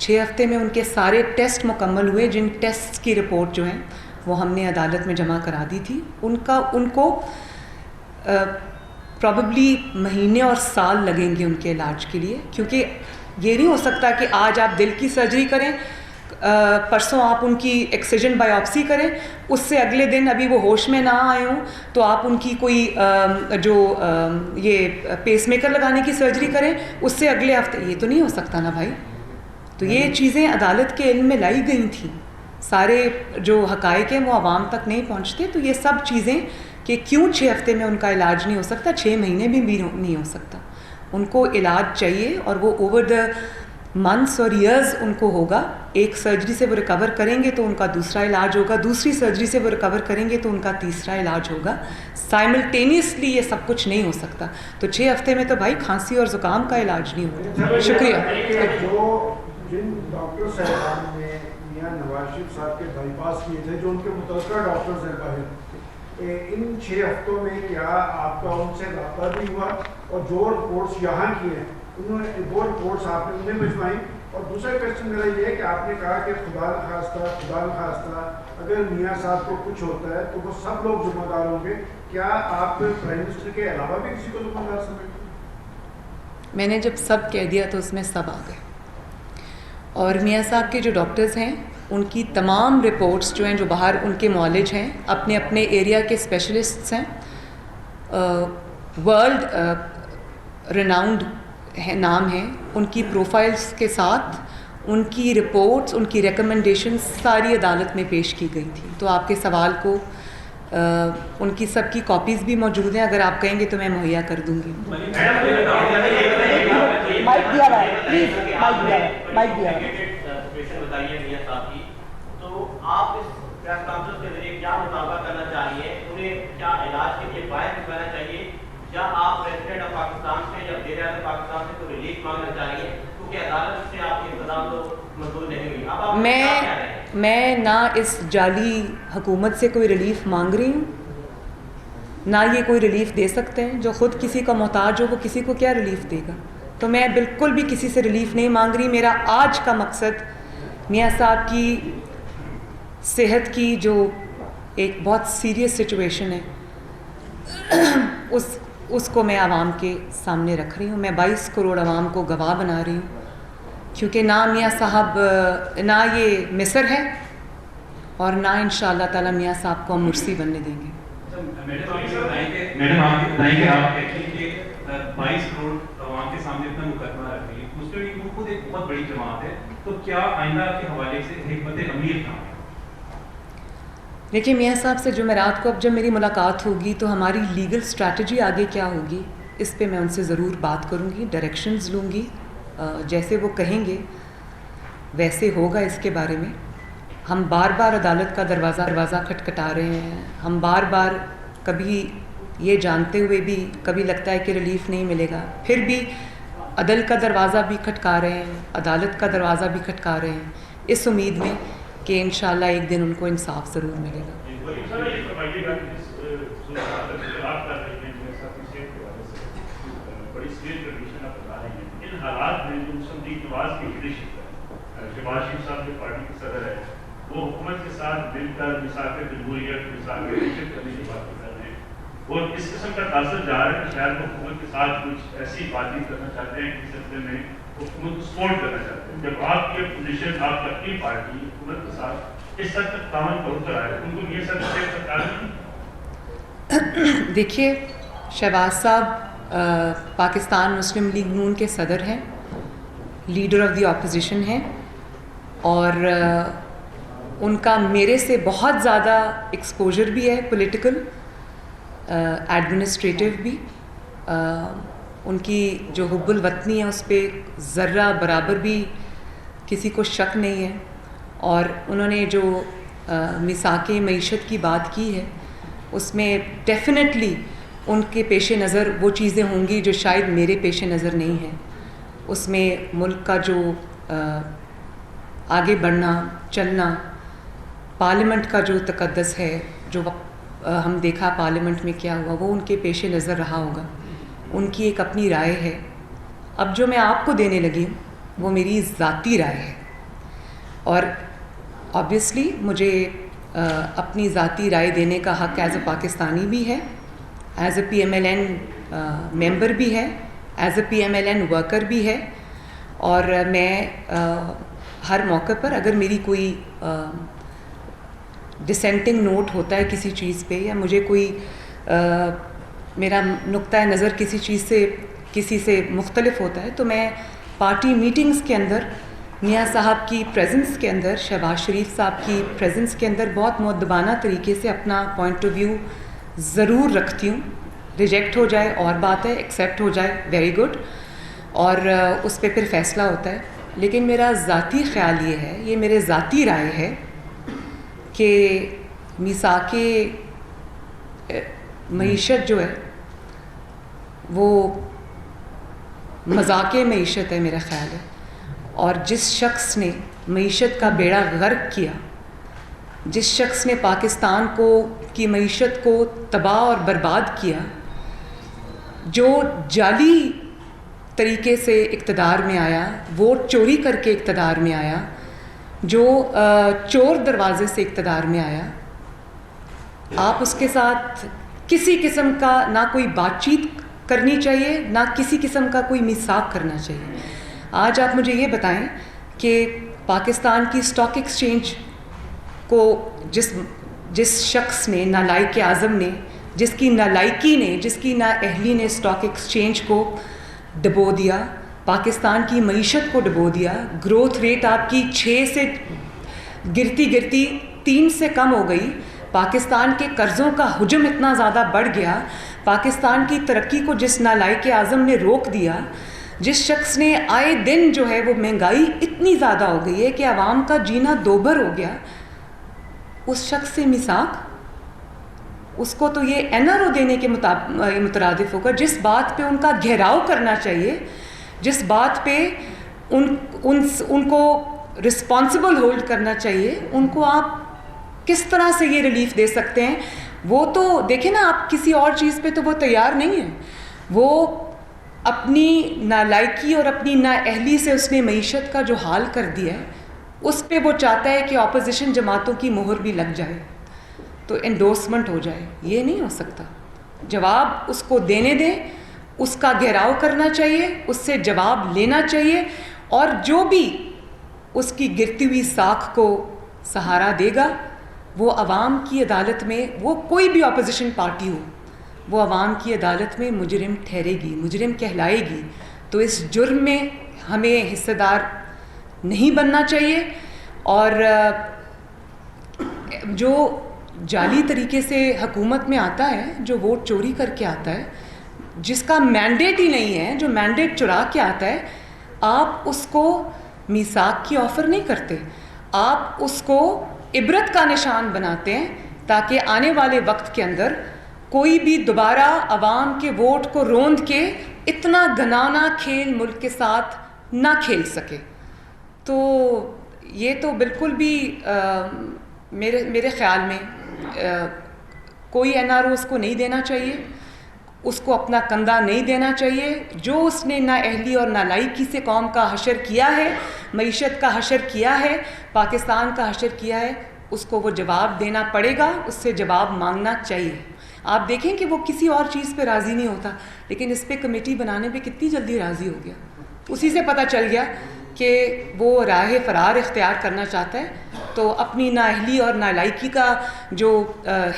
6 ہفتے میں ان کے سارے ٹیسٹ مکمل ہوئے، جن ٹیسٹ کی رپورٹ جو ہیں وہ ہم نے عدالت میں جمع کرا دی تھی. ان کو پرابیبلی مہینے اور سال لگیں گے ان کے علاج کے لیے، کیونکہ یہ نہیں ہو سکتا کہ آج آپ دل کی سرجری کریں، پرسوں آپ ان کی ایکسیجن بایوپسی کریں، اس سے اگلے دن ابھی وہ ہوش میں نہ آئے ہوں تو آپ ان کی کوئی جو یہ پیس میکر لگانے کی سرجری کریں، اس سے اگلے ہفتے. یہ تو نہیں ہو سکتا نا بھائی. تو یہ چیزیں عدالت کے علم میں لائی گئی تھیں. سارے جو حقائق ہیں وہ عوام تک نہیں پہنچتے. تو یہ سب چیزیں کہ کیوں 6 ہفتے میں ان کا علاج نہیں ہو سکتا، 6 مہینے میں بھی نہیں ہو سکتا. ان کو علاج چاہیے اور وہ اوور دا منتھس اور ایئرز ان کو ہوگا. ایک سرجری سے وہ ریکور کریں گے تو ان کا دوسرا علاج ہوگا، دوسری سرجری سے وہ ریکور کریں گے تو ان کا تیسرا علاج ہوگا. سائملٹینیسلی یہ سب کچھ نہیں ہو سکتا. تو 6 ہفتے میں تو بھائی کھانسی اور زکام کا علاج نہیں ہوتا. شکریہ. جن ڈاکٹر صاحبان نے میاں نواز شریف صاحب کے بائی پاس کیے تھے، جو ان کے متعلقہ ڈاکٹرز ہیں باہر، ان 6 ہفتوں میں کیا آپ کا ان سے رابطہ بھی ہوا؟ اور جو رپورٹس یہاں کی ہیں انہوں نے وہ رپورٹس آپ نے انہیں بھجوائیں؟ اور دوسرا کویشچن میرا یہ ہے کہ آپ نے کہا کہ خدا نخواستہ اگر میاں صاحب کو کچھ ہوتا ہے تو وہ سب لوگ ذمہ دار ہوں گے. کیا آپ پرائم منسٹر کے علاوہ بھی کسی کو ذمہ دار سمجھتے ہیں؟ میں نے جب سب کہہ دیا تو اس میں سب آ گئے. اور میاں صاحب کے جو ڈاکٹرز ہیں ان کی تمام رپورٹس جو ہیں، جو باہر ان کے معالج ہیں، اپنے اپنے ایریا کے اسپیشلسٹس ہیں، ورلڈ ریناؤنڈ نام ہیں، ان کی پروفائلز کے ساتھ ان کی رپورٹس، ان کی ریکمنڈیشنز ساری عدالت میں پیش کی گئی تھی. تو آپ کے سوال کو ان کی سب کی کاپیز بھی موجود ہیں، اگر آپ کہیں گے تو میں مہیا کر دوں گی. مائک دیا ہوا ہے، پلیز مائک دیا ہوا ہے. بتائیے میاں صاحب کی، تو آپ اس پریس کانفرنس کے ذریعے کیا مطالبہ کرنا چاہیے؟ انہیں کیا علاج کے لیے باہر بھجوانا چاہیے، یا آپ پریزیڈنٹ آف پاکستان سے یا وزیر اعظم پاکستان سے کوئی ریلیف مانگنا چاہیے؟ کیونکہ عدالت سے آپ کی انتظام تو منظور نہیں ہوئی. اب آپ کیا کہہ رہے ہیں؟ میں نہ اس جعلی حکومت سے کوئی ریلیف مانگ رہی ہوں، نہ یہ کوئی ریلیف دے سکتے ہیں. جو خود کسی کا محتاج ہو وہ کسی کو کیا ریلیف دے گا؟ تو میں بالکل بھی کسی سے ریلیف نہیں مانگ رہی. میرا آج کا مقصد میاں صاحب کی صحت کی جو ایک بہت سیریس سچویشن ہے اس کو میں عوام کے سامنے رکھ رہی ہوں. میں 22 کروڑ عوام کو گواہ بنا رہی ہوں، کیونکہ نہ میاں صاحب نہ یہ مصر ہے اور نہ انشاءاللہ تعالی میاں صاحب کو ہم مرسی بننے دیں گے. میڈم آپ بتائیں کہ آپ کہتے ہیں کہ 22 کروڑ عوام کے سامنے اپنا مقدمہ رکھ رہی ہے. مسلم لیگ خود ایک بہت بڑی جماعت ہے، تو کیا آئندہ کے حوالے سے حکمت عملی کہاں ہے؟ دیکھیے میاں صاحب سے جمعرات کو اب جب میری ملاقات ہوگی تو ہماری لیگل اسٹریٹجی آگے کیا ہوگی اس پہ میں ان سے ضرور بات کروں گی، ڈائریکشنز لوں گی. جیسے وہ کہیں گے ویسے ہوگا. اس کے بارے میں ہم بار بار عدالت کا دروازہ کھٹکھٹا رہے ہیں. ہم بار بار کبھی یہ جانتے ہوئے بھی کبھی لگتا ہے کہ ریلیف نہیں ملے گا، پھر بھی عدل کا دروازہ بھی کھٹکا رہے ہیں، عدالت کا دروازہ بھی کھٹکا رہے ہیں، اس امید میں کہ انشاءاللہ ایک دن ان کو انصاف ضرور ملے گا. حالات میں جو مسلم لیگ نواز کی لیڈرشپ ہے شہباز شریف صاحب جو پارٹی کے صدر ہے وہ حکومت کے ساتھ مل کر میثاق جمہوریت میثاق معیشت کرنے کی بات کر رہے ہیں اور اس قسم کا تاثر جا رہا ہے کہ شاید وہ حکومت کے ساتھ کچھ ایسی بات چیت کرنا چاہتے ہیں کہ اس سلسلے میں حکومت کو سپورٹ کرنا چاہتے ہیں. جب آپ کی اپوزیشن آپ کی اپنی پارٹی حکومت کے ساتھ اس حد تک تعاون کر کر آئے ان کو یہ سب سرکار نہیں. دیکھیے شہباز صاحب پاکستان مسلم لیگ نون کے صدر ہیں, لیڈر آف دی اپوزیشن ہیں, اور ان کا میرے سے بہت زیادہ ایکسپوجر بھی ہے, پولیٹیکل ایڈمنسٹریٹو بھی. ان کی جو حب الوطنی ہے اس پہ ذرہ برابر بھی کسی کو شک نہیں ہے, اور انہوں نے جو میثاق معیشت کی بات کی ہے اس میں ڈیفینیٹلی ان کے پیش نظر وہ چیزیں ہوں گی جو شاید میرے پیش نظر نہیں ہیں. اس میں ملک کا جو آگے بڑھنا چلنا, پارلیمنٹ کا جو تقدس ہے, جو ہم دیکھا پارلیمنٹ میں کیا ہوا, وہ ان کے پیش نظر رہا ہوگا. ان کی ایک اپنی رائے ہے. اب جو میں آپ کو دینے لگی ہوں وہ میری ذاتی رائے ہے, اور آبویسلی مجھے اپنی ذاتی رائے دینے کا حق ایز اے پاکستانی بھی ہے, as a P M L N member بھی ہے, as a P M L N worker بھی ہے. اور میں ہر موقع پر اگر میری کوئی ڈسینٹنگ نوٹ ہوتا ہے کسی چیز پہ, یا مجھے کوئی میرا نقطۂ نظر کسی سے مختلف ہوتا ہے, تو میں پارٹی میٹنگز کے اندر میاں صاحب کی پریزنس کے اندر, شہباز شریف صاحب کی پریزنس کے اندر بہت مؤدبانہ طریقے سے اپنا پوائنٹ آف ویو ضرور رکھتی ہوں. ریجیکٹ ہو جائے اور بات ہے, ایکسیپٹ ہو جائے ویری گڈ, اور اس پہ پھر فیصلہ ہوتا ہے. لیکن میرا ذاتی خیال یہ ہے, یہ میرے ذاتی رائے ہے کہ میثاق معیشت جو ہے وہ مذاق معیشت ہے میرا خیال ہے. اور جس شخص نے معیشت کا بیڑا غرق کیا, جس شخص نے پاکستان کی معیشت کو تباہ اور برباد کیا, جو جعلی طریقے سے اقتدار میں آیا, ووٹ چوری کر کے اقتدار میں آیا, جو چور دروازے سے اقتدار میں آیا, آپ اس کے ساتھ کسی قسم کا نہ کوئی بات چیت کرنی چاہیے, نہ کسی قسم کا کوئی میثاق کرنا چاہیے. آج آپ مجھے یہ بتائیں کہ پاکستان کی اسٹاک ایکسچینج کو جس شخص نے, نالائق اعظم نے, جس کی نالائکی نے, جس کی نااہلی نے اسٹاک ایکسچینج کو ڈبو دیا, پاکستان کی معیشت کو ڈبو دیا, گروتھ ریٹ آپ کی 6 سے گرتی 3 سے کم ہو گئی, پاکستان کے قرضوں کا حجم اتنا زیادہ بڑھ گیا, پاکستان کی ترقی کو جس نالائق اعظم نے روک دیا, جس شخص نے آئے دن جو ہے وہ مہنگائی اتنی زیادہ ہو گئی ہے کہ عوام کا جینا دوبھر ہو گیا, اس شخص سے میثاق, اس کو تو یہ این آر او دینے کے مترادف ہوگا. جس بات پہ ان کا گھیراؤ کرنا چاہیے, جس بات پہ ان کو رسپانسبل ہولڈ کرنا چاہیے, ان کو آپ کس طرح سے یہ ریلیف دے سکتے ہیں؟ وہ تو دیکھیں نا, آپ کسی اور چیز پہ تو وہ تیار نہیں ہیں. وہ اپنی نالائکی اور اپنی نااہلی سے اس نے معیشت کا جو حال کر دیا ہے, اس پہ وہ چاہتا ہے کہ اپوزیشن جماعتوں کی مہر بھی لگ جائے, تو انڈورسمنٹ ہو جائے. یہ نہیں ہو سکتا. جواب اس کو دینے دیں, اس کا گھیراؤ کرنا چاہیے, اس سے جواب لینا چاہیے, اور جو بھی اس کی گرتی ہوئی ساکھ کو سہارا دے گا وہ عوام کی عدالت میں, وہ کوئی بھی اپوزیشن پارٹی ہو, وہ عوام کی عدالت میں مجرم ٹھہرے گی, مجرم کہلائے گی. تو اس جرم میں ہمیں حصہ دار نہیں بننا چاہیے. اور جو جعلی طریقے سے حکومت میں آتا ہے, جو ووٹ چوری کر کے آتا ہے, جس کا مینڈیٹ ہی نہیں ہے, جو مینڈیٹ چرا کے آتا ہے, آپ اس کو میثاق کی آفر نہیں کرتے, آپ اس کو عبرت کا نشان بناتے ہیں تاکہ آنے والے وقت کے اندر کوئی بھی دوبارہ عوام کے ووٹ کو روند کے اتنا گھنانا کھیل ملک کے ساتھ نہ کھیل سکے. تو یہ تو بالکل بھی میرے خیال میں کوئی این آر او اس کو نہیں دینا چاہیے. اس کو اپنا کندھا نہیں دینا چاہیے. جو اس نے نااہلی اور نالائکی سے قوم کا حشر کیا ہے, معیشت کا حشر کیا ہے, پاکستان کا حشر کیا ہے, اس کو وہ جواب دینا پڑے گا, اس سے جواب مانگنا چاہیے. آپ دیکھیں کہ وہ کسی اور چیز پہ راضی نہیں ہوتا, لیکن اس پہ کمیٹی بنانے پہ کتنی جلدی راضی ہو گیا. اسی سے پتہ چل گیا کہ وہ راہ فرار اختیار کرنا چاہتا ہے, تو اپنی نااہلی اور نالائکی کا جو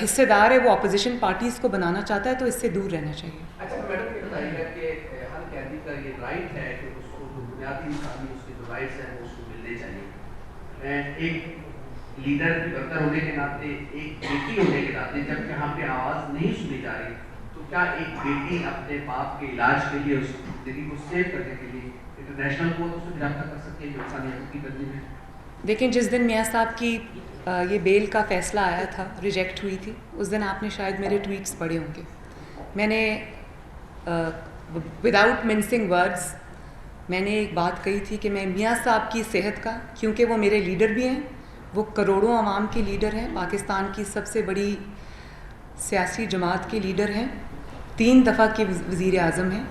حصے دار ہے وہ اپوزیشن پارٹیز کو بنانا چاہتا ہے, تو اس سے دور رہنا چاہیے. اچھا میڈم یہ بتائیے گا کہ ہر قیدی کا یہ رائٹ ہے کہ اس کو جو بنیادی انسانی اس کے جو رائٹس ہیں وہ اس کو ملنے چاہیے. ایک لیڈر کی برتر ہونے کے ناطے, ایک بیٹی ہونے کے ناطے, جب یہاں پہ آواز نہیں سنی جا رہی, تو کیا ایک بیٹی اپنے باپ کے علاج کے لیے, اس کی زندگی کو سیو کرنے کے لیے انٹرنیشنل کورٹ اس سے رابطہ کر سکتی ہے جو انسانیت کی تنظیم ہے؟ دیکھیں, جس دن میاں صاحب کی یہ بیل کا فیصلہ آیا تھا, ریجیکٹ ہوئی تھی, اس دن آپ نے شاید میرے ٹویٹس پڑھے ہوں گے. میں نے وداؤٹ منسنگ ورڈز میں نے ایک بات کہی تھی کہ میں میاں صاحب کی صحت کا, کیونکہ وہ میرے لیڈر بھی ہیں, وہ کروڑوں عوام کے لیڈر ہیں, پاکستان کی سب سے بڑی سیاسی جماعت کے لیڈر ہیں, 3 دفعہ کے وزیر اعظم ہیں,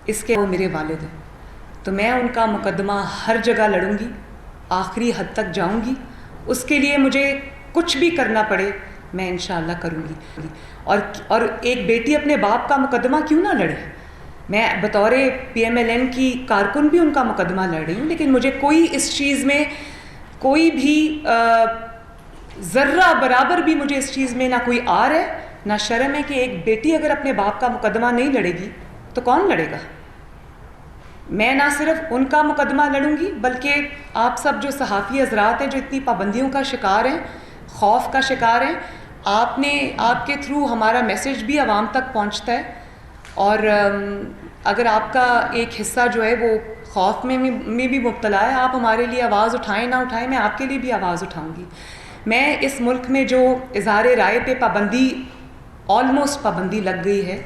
اس کے وہ میرے والد ہیں, تو میں ان کا مقدمہ ہر جگہ لڑوں گی, آخری حد تک جاؤں گی. اس کے لیے مجھے کچھ بھی کرنا پڑے میں انشاءاللہ کروں گی. اور ایک بیٹی اپنے باپ کا مقدمہ کیوں نہ لڑے؟ میں بطور PMLN کی کارکن بھی ان کا مقدمہ لڑ رہی ہوں, لیکن مجھے کوئی اس چیز میں کوئی بھی ذرہ برابر بھی مجھے اس چیز میں نہ کوئی آر ہے نہ شرم ہے کہ ایک بیٹی اگر اپنے باپ کا مقدمہ نہیں لڑے گی تو کون لڑے گا؟ میں نہ صرف ان کا مقدمہ لڑوں گی, بلکہ آپ سب جو صحافی حضرات ہیں جو اتنی پابندیوں کا شکار ہیں, خوف کا شکار ہیں, آپ کے تھرو ہمارا میسیج بھی عوام تک پہنچتا ہے, اور اگر آپ کا ایک حصہ جو ہے وہ خوف میں بھی مبتلا ہے, آپ ہمارے لیے آواز اٹھائیں نہ اٹھائیں, میں آپ کے لیے بھی آواز اٹھاؤں گی. میں اس ملک میں جو اظہار رائے پہ پابندی, آلموسٹ پابندی لگ گئی ہے,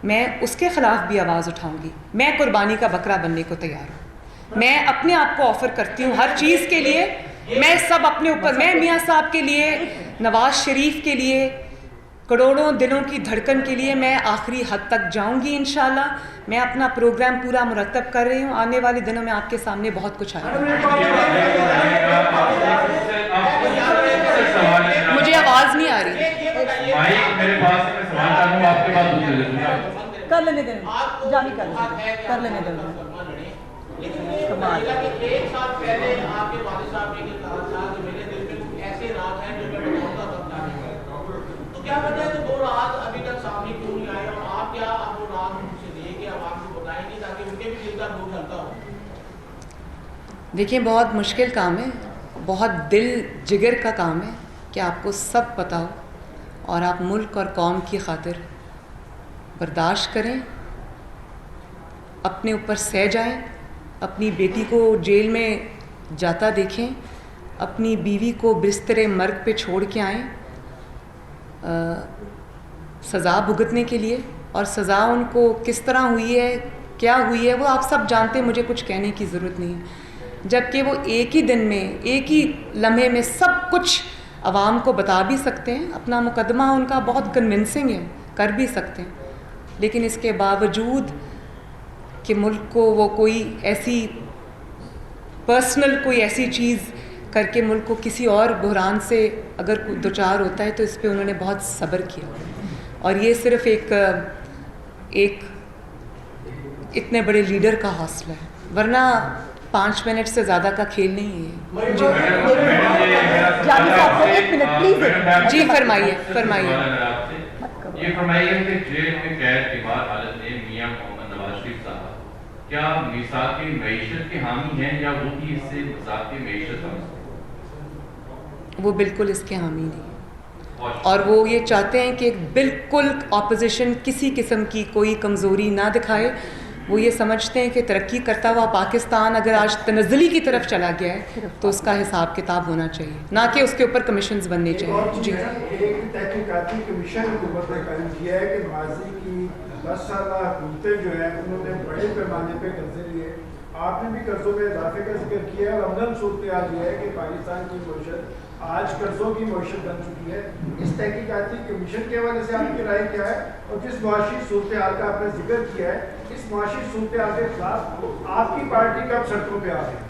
میں اس کے خلاف بھی آواز اٹھاؤں گی. میں قربانی کا بکرا بننے کو تیار ہوں. میں اپنے آپ کو آفر کرتی ہوں ہر چیز کے لیے. میں سب اپنے اوپر, میں میاں صاحب کے لیے, نواز شریف کے لیے, کروڑوں دلوں کی دھڑکن کے لیے میں آخری حد تک جاؤں گی انشاءاللہ. میں اپنا پروگرام پورا مرتب کر رہی ہوں. آنے والے دنوں میں آپ کے سامنے بہت کچھ آئے گا. مجھے آواز نہیں آ رہی. کر لینے دیں, جانی کر لینے دیں. لیکن ایک سال پہلے آپ کے والد صاحب نے کہا تھا کہ میرے دل میں کچھ ایسے راز ہیں جو میں بتاؤں گا تب جانے, تو کیا وجہ ہے کہ وہ راز ابھی تک سامنے کیوں نہیں آئے, اور آپ کیا اب وہ راز مجھ سے لے کے اب آپ کو بتائیں گے تاکہ ان کے بھی دل کا دور ہلکا ہو؟ دیکھیں, بہت مشکل کام ہے, بہت دل جگر کا کام ہے کہ آپ کو سب پتہ ہو اور آپ ملک اور قوم کی خاطر برداشت کریں, اپنے اوپر سہ جائیں, اپنی بیٹی کو جیل میں جاتا دیکھیں, اپنی بیوی کو بستر مرگ پہ چھوڑ کے آئیں سزا بھگتنے کے لیے, اور سزا ان کو کس طرح ہوئی ہے, کیا ہوئی ہے, وہ آپ سب جانتے ہیں, مجھے کچھ کہنے کی ضرورت نہیں ہے. جبکہ وہ ایک ہی دن میں, ایک ہی لمحے میں سب کچھ عوام کو بتا بھی سکتے ہیں. اپنا مقدمہ ان کا بہت کنونسنگ ہے, کر بھی سکتے ہیں, لیکن اس کے باوجود کہ ملک کو وہ کوئی ایسی پرسنل کوئی ایسی چیز کر کے ملک کو کسی اور بحران سے اگر دوچار ہوتا ہے تو اس پہ انہوں نے بہت صبر کیا. اور یہ صرف ایک اتنے بڑے لیڈر کا حوصلہ ہے, ورنہ 5 منٹ سے زیادہ کا کھیل نہیں ہے. جی فرمائیے. یہ فرمائیے کہ جیل میں قید کے بعد حالت میں میاں محمد نواز شریف صاحب کیا میثاق معیشت کے حامی ہیں یا وہ بھی اس سے مذاق معیشت حاصل؟ وہ بالکل اس کے حامی نہیں, اور وہ یہ چاہتے ہیں کہ بالکل اپوزیشن کسی قسم کی کوئی کمزوری نہ دکھائے. وہ یہ سمجھتے ہیں کہ ترقی کرتا ہوا پاکستان اگر آج تنزلی کی طرف چلا گیا ہے تو اس کا حساب کتاب ہونا چاہیے, نہ کہ اس کے اوپر کمیشنز بننے چاہیے. جی ایک تحقیقاتی کمیشن حکومت نے قائم کیا ہے کہ ماضی کی 10 سالہ حکومتیں جو ہیں انہوں نے بڑے پیمانے پہ قبضے لیے, آپ نے بھی قرضوں میں اضافے کا ذکر کیا ہے اور عملاً صورتحال یہ ہے کہ پاکستان کی معیشت آج قرضوں کی معیشت بن چکی ہے. اس تحقیقاتی کمیشن کے حوالے سے آپ کی رائے کیا ہے؟ اور جس معاشی صورتحال کا آپ نے ذکر کیا ہے, اس معاشی صورتحال کے خلاف آپ کی پارٹی کب سڑکوں پہ آ رہی ہے؟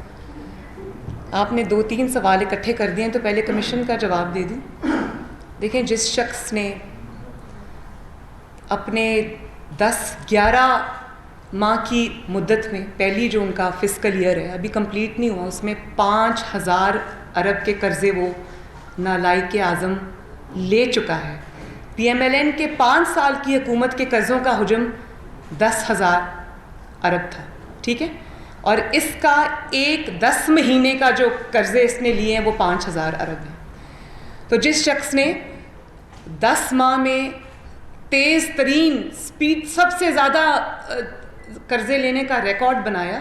آپ نے 2-3 سوال اکٹھے کر دیے ہیں, تو پہلے کمیشن کا جواب دے دوں. دیکھیں, جس شخص نے اپنے 10-11 ماہ کی مدت میں, پہلی جو ان کا فسکل ایئر ہے ابھی کمپلیٹ نہیں ہوا, اس میں 5,000 ارب کے قرضے وہ نالائق اعظم لے چکا ہے. پی ایم ایل این کے 5 سال کی حکومت کے قرضوں کا حجم 10,000 ارب تھا, ٹھیک ہے, اور اس کا ایک 10 مہینے کا جو قرضے اس نے لیے ہیں وہ 5,000 ارب ہیں. تو جس شخص نے 10 ماہ میں تیز ترین سپیڈ, سب سے زیادہ قرضے لینے کا ریکارڈ بنایا,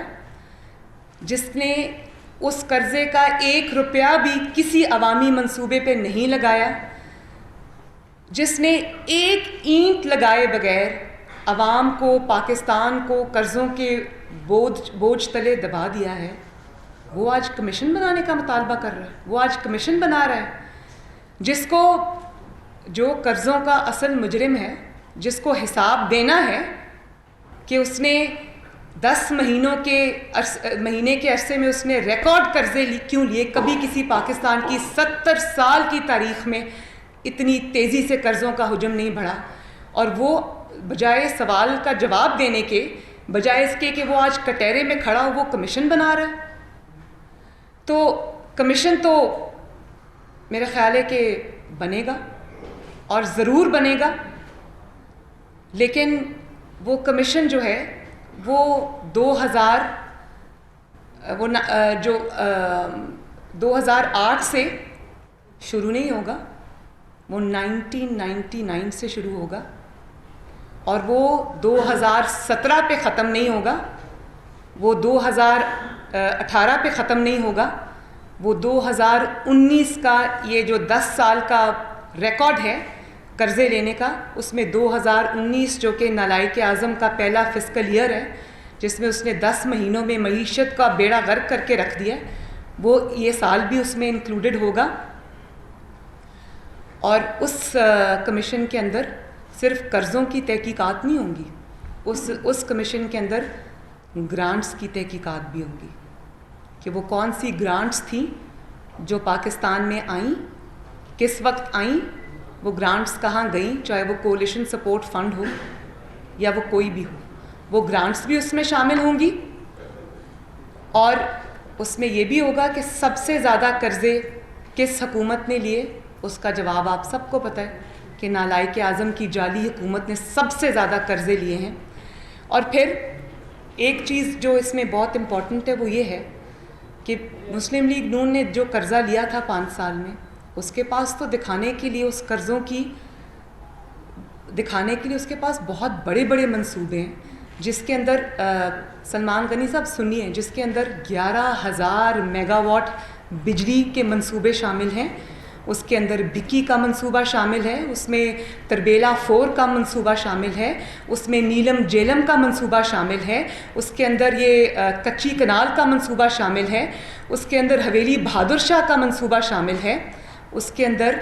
جس نے اس قرضے کا 1 روپیہ بھی کسی عوامی منصوبے پہ نہیں لگایا, جس نے ایک اینٹ لگائے بغیر عوام کو, پاکستان کو قرضوں کے بوجھ تلے دبا دیا ہے, وہ آج کمیشن بنانے کا مطالبہ کر رہا ہے. وہ آج کمیشن بنا رہا ہے جس کو, جو قرضوں کا اصل مجرم ہے, جس کو حساب دینا ہے کہ اس نے 10 مہینے کے عرصے میں اس نے ریکارڈ قرضے کیوں لیے. کبھی کسی پاکستان کی 70 سال کی تاریخ میں اتنی تیزی سے قرضوں کا حجم نہیں بڑھا, اور وہ بجائے سوال کا جواب دینے کے, بجائے اس کے کہ وہ آج کٹہرے میں کھڑا ہو, وہ کمیشن بنا رہا ہے. تو کمیشن تو میرا خیال ہے کہ بنے گا اور ضرور بنے گا, لیکن وہ کمیشن جو ہے وہ 2008 سے شروع نہیں ہوگا, وہ 1999 سے شروع ہوگا, اور وہ 2017 پہ ختم نہیں ہوگا, وہ 2018 پہ ختم نہیں ہوگا, وہ 2019 کا یہ جو 10 سال کا ریکارڈ ہے قرضے لینے کا, اس میں 2019 جو کہ نالائق اعظم کا پہلا فسکل ایئر ہے, جس میں اس نے 10 مہینوں میں معیشت کا بیڑا غرق کر کے رکھ دیا, وہ یہ سال بھی اس میں انکلوڈڈ ہوگا. اور اس کمیشن کے اندر صرف قرضوں کی تحقیقات نہیں ہوں گی, اس کمیشن کے اندر گرانٹس کی تحقیقات بھی ہوں گی, کہ وہ کون سی گرانٹس تھیں جو پاکستان میں آئیں, کس وقت آئیں, وہ گرانٹس کہاں گئیں, چاہے وہ کولیشن سپورٹ فنڈ ہو یا وہ کوئی بھی ہو, وہ گرانٹس بھی اس میں شامل ہوں گی. اور اس میں یہ بھی ہوگا کہ سب سے زیادہ قرضے کس حکومت نے لیے, اس کا جواب آپ سب کو پتہ ہے کہ نالائق اعظم کی جعلی حکومت نے سب سے زیادہ قرضے لیے ہیں. اور پھر ایک چیز جو اس میں بہت امپورٹنٹ ہے وہ یہ ہے کہ مسلم لیگ نون نے جو قرضہ لیا تھا 5 سال میں, اس کے پاس تو دکھانے کے لیے, اس قرضوں کی دکھانے کے لیے اس کے پاس بہت بڑے بڑے منصوبے ہیں, جس کے اندر سلمان غنی صاحب سنیے, جس کے اندر 11,000 میگا واٹ بجلی کے منصوبے شامل ہیں, اس کے اندر بھکی کا منصوبہ شامل ہے, اس میں تربیلا 4 کا منصوبہ شامل ہے, اس میں نیلم جیلم کا منصوبہ شامل ہے, اس کے اندر یہ کچی کنال کا منصوبہ شامل ہے, اس کے اندر حویلی بہادر شاہ کا منصوبہ شامل ہے, اس کے اندر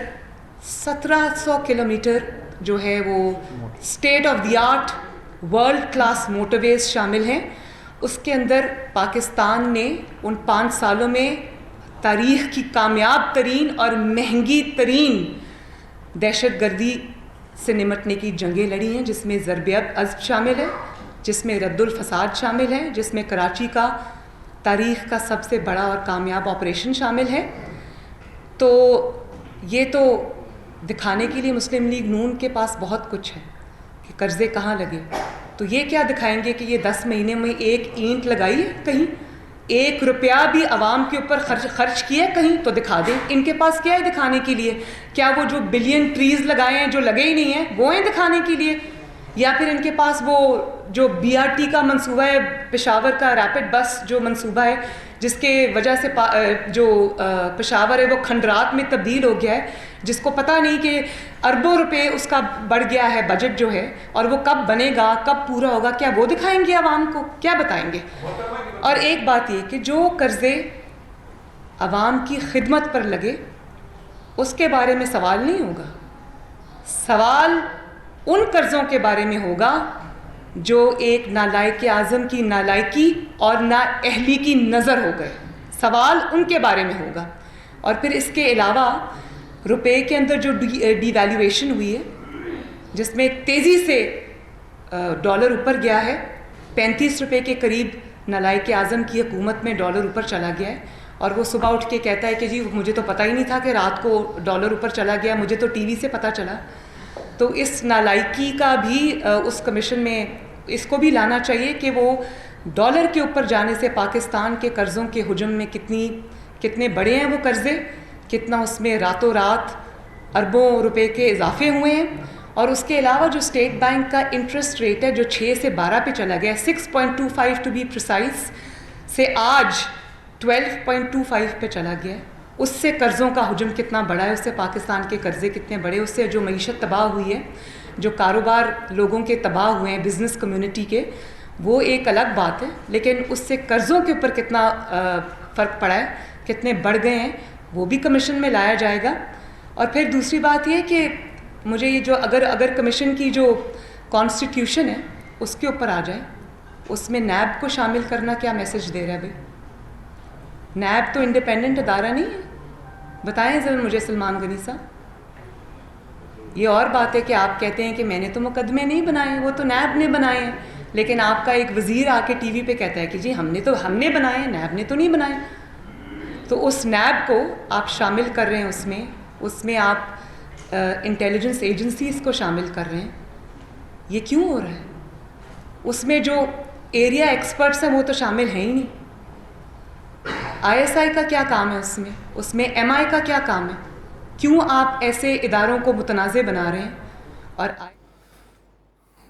1700 کلومیٹر جو ہے وہ state of the art world class motorways شامل ہیں. اس کے اندر پاکستان نے ان 5 سالوں میں تاریخ کی کامیاب ترین اور مہنگی ترین دہشت گردی سے نمٹنے کی جنگیں لڑی ہیں, جس میں ضرب ازد شامل ہے, جس میں رد الفساد شامل ہے, جس میں کراچی کا تاریخ کا سب سے بڑا اور کامیاب آپریشن شامل ہے. تو یہ تو دکھانے کے لیے مسلم لیگ نون کے پاس بہت کچھ ہے کہ قرضے کہاں لگے. تو یہ کیا دکھائیں گے کہ یہ 10 مہینے میں ایک اینٹ لگائی ہے, کہیں 1 روپیہ بھی عوام کے اوپر خرچ کیا ہے کہیں, تو دکھا دیں. ان کے پاس کیا ہے دکھانے کے لیے؟ کیا وہ جو بلین ٹریز لگائے ہیں جو لگے ہی نہیں ہیں وہ ہیں دکھانے کے لیے, یا پھر ان کے پاس وہ جو BRT کا منصوبہ ہے, پشاور کا ریپڈ بس جو منصوبہ ہے, جس کے وجہ سے جو پشاور ہے وہ کھنڈرات میں تبدیل ہو گیا ہے, جس کو پتہ نہیں کہ اربوں روپے اس کا بڑھ گیا ہے بجٹ جو ہے، اور وہ کب بنے گا، کب پورا ہوگا، کیا وہ دکھائیں گے عوام کو؟ کیا بتائیں گے؟ اور ایک بات یہ کہ جو قرضے عوام کی خدمت پر لگے اس کے بارے میں سوال نہیں ہوگا، سوال ان قرضوں کے بارے میں ہوگا جو ایک نالائق اعظم کی نالائکی اور نااہلی کی نظر ہو گئے، سوال ان کے بارے میں ہوگا۔ اور پھر اس کے علاوہ روپے کے اندر جو ڈی ویلیویشن ہوئی ہے، جس میں تیزی سے ڈالر اوپر گیا ہے، 35 روپے کے قریب نالائق اعظم کی حکومت میں ڈالر اوپر چلا گیا ہے، اور وہ صبح اٹھ کے کہتا ہے کہ جی مجھے تو پتہ ہی نہیں تھا کہ رات کو ڈالر اوپر چلا گیا، مجھے تو ٹی وی سے پتہ چلا۔ تو اس نالائکی کا بھی اس کمیشن میں اس کو بھی لانا چاہیے کہ وہ ڈالر کے اوپر جانے سے پاکستان کے قرضوں کے حجم میں کتنے بڑے ہیں وہ قرضے، کتنا اس میں راتوں رات اربوں روپے کے اضافے ہوئے ہیں۔ اور اس کے علاوہ جو اسٹیٹ بینک کا انٹرسٹ ریٹ ہے جو 6 سے 12 پہ چلا گیا ہے، 6.25 ٹو بی پریسائز، سے آج 12.25 پہ چلا گیا ہے، اس سے قرضوں کا حجم کتنا بڑا ہے، اس سے پاکستان کے قرضے کتنے بڑے، اس سے جو معیشت تباہ ہوئی ہے، جو کاروبار لوگوں کے تباہ ہوئے ہیں، بزنس کمیونٹی کے، وہ ایک الگ بات ہے، لیکن اس سے قرضوں کے اوپر کتنا فرق پڑا ہے، کتنے بڑھ گئے ہیں، وہ بھی کمیشن میں لایا جائے گا۔ اور پھر دوسری بات یہ کہ مجھے یہ جو اگر کمیشن کی جو کانسٹیٹیوشن ہے اس کے اوپر آ جائے، اس میں نیب کو شامل کرنا کیا میسج دے رہا ہے بھائی؟ نیب تو انڈیپینڈنٹ ادارہ نہیں ہے، بتائیں ذرا مجھے سلمان غنی صاحب۔ یہ اور بات ہے کہ آپ کہتے ہیں کہ میں نے تو مقدمے نہیں بنائے، وہ تو نیب نے بنائے ہیں، لیکن آپ کا ایک وزیر آ کے ٹی وی پہ کہتا ہے کہ جی ہم نے بنائے ہیں، نیب نے تو نہیں بنائے۔ تو اس نیب کو آپ شامل کر رہے ہیں، اس میں آپ انٹیلیجنس ایجنسیز کو شامل کر رہے ہیں، یہ کیوں ہو رہا ہے؟ اس میں جو ایریا ایکسپرٹس ہیں وہ تو شامل ہیں ہی نہیں۔ آئی ایس آئی کا کیا کام ہے اس میں ایم آئی کا کیا کام ہے؟ کیوں آپ ایسے اداروں کو متنازع بنا رہے ہیں؟ اور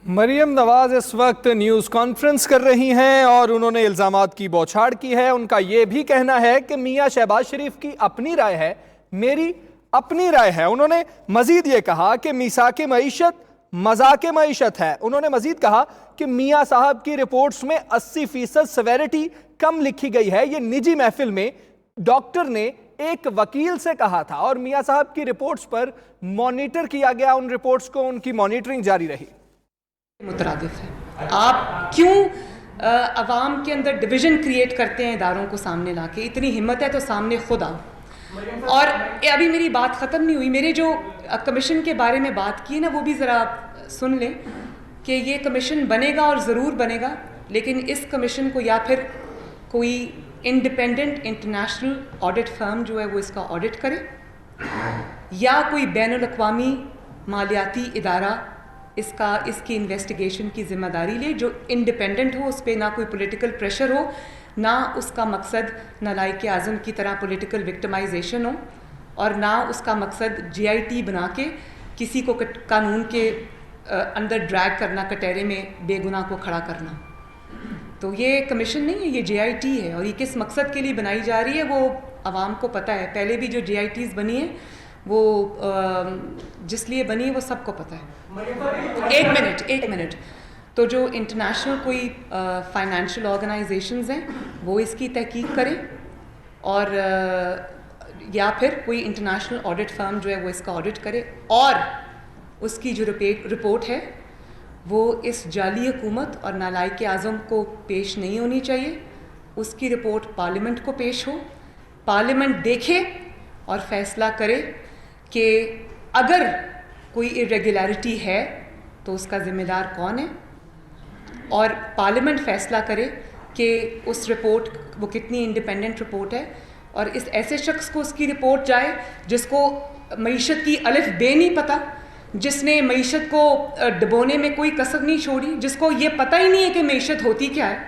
مریم نواز اس وقت نیوز کانفرنس کر رہی ہیں اور انہوں نے الزامات کی بوچھاڑ کی ہے۔ ان کا یہ بھی کہنا ہے کہ میاں شہباز شریف کی اپنی رائے ہے، میری اپنی رائے ہے۔ انہوں نے مزید یہ کہا کہ میثاق معیشت مذاق معیشت ہے۔ انہوں نے مزید کہا کہ میاں صاحب کی رپورٹس میں 80% سیویرٹی کم لکھی گئی ہے۔ یہ نجی محفل میں ڈاکٹر نے ایک وکیل سے کہا تھا اور میاں صاحب کی رپورٹس پر مانیٹر کیا گیا، ان رپورٹس کو ان کی مانیٹرنگ جاری رہی۔ مترادف ہے، آپ کیوں عوام کے اندر ڈویژن کریٹ کرتے ہیں اداروں کو سامنے لا کے؟ اتنی ہمت ہے تو سامنے خود آؤ۔ اور ابھی میری بات ختم نہیں ہوئی، میرے جو کمیشن کے بارے میں بات کی نا وہ بھی ذرا سن لیں کہ یہ کمیشن بنے گا اور ضرور بنے گا، لیکن اس کمیشن کو یا پھر کوئی انڈیپینڈنٹ انٹرنیشنل آڈٹ فرم جو ہے وہ اس کا آڈٹ کرے، یا کوئی بین الاقوامی مالیاتی ادارہ اس کی انویسٹیگیشن کی ذمہ داری لے، جو انڈیپینڈنٹ ہو، اس پہ نہ کوئی پولیٹیکل پریشر ہو، نہ اس کا مقصد نالائق اعظم کی طرح پولیٹیکل وکٹمائزیشن ہو، اور نہ اس کا مقصد جی آئی ٹی بنا کے کسی کو قانون کے اندر ڈریگ کرنا، کٹہرے میں بے گناہ کو کھڑا کرنا۔ تو یہ کمیشن نہیں ہے، یہ جے آئی ٹی ہے، اور یہ کس مقصد کے لیے بنائی جا رہی ہے وہ عوام کو پتہ ہے۔ پہلے بھی جو جے آئی ٹیز بنی ہیں وہ جس لیے بنی ہے وہ سب کو پتہ ہے۔ ایک منٹ تو جو انٹرنیشنل کوئی فائنینشیل آرگنائزیشنز ہیں وہ اس کی تحقیق کریں، اور یا پھر کوئی انٹرنیشنل آڈٹ فرم جو ہے وہ اس کا آڈٹ کرے، اور اس کی جو رپورٹ ہے وہ اس جعلی حکومت اور نالائق اعظم کو پیش نہیں ہونی چاہیے۔ اس کی رپورٹ پارلیمنٹ کو پیش ہو، پارلیمنٹ دیکھے اور فیصلہ کرے کہ اگر کوئی irregularity ہے تو اس کا ذمہ دار کون ہے، اور پارلیمنٹ فیصلہ کرے کہ اس رپورٹ وہ کتنی انڈیپینڈنٹ رپورٹ ہے، اور اس ایسے شخص کو اس کی رپورٹ جائے جس کو معیشت کی الف بے نہیں پتہ، جس نے معیشت کو ڈبونے میں کوئی کسر نہیں چھوڑی، جس کو یہ پتہ ہی نہیں ہے کہ معیشت ہوتی کیا ہے،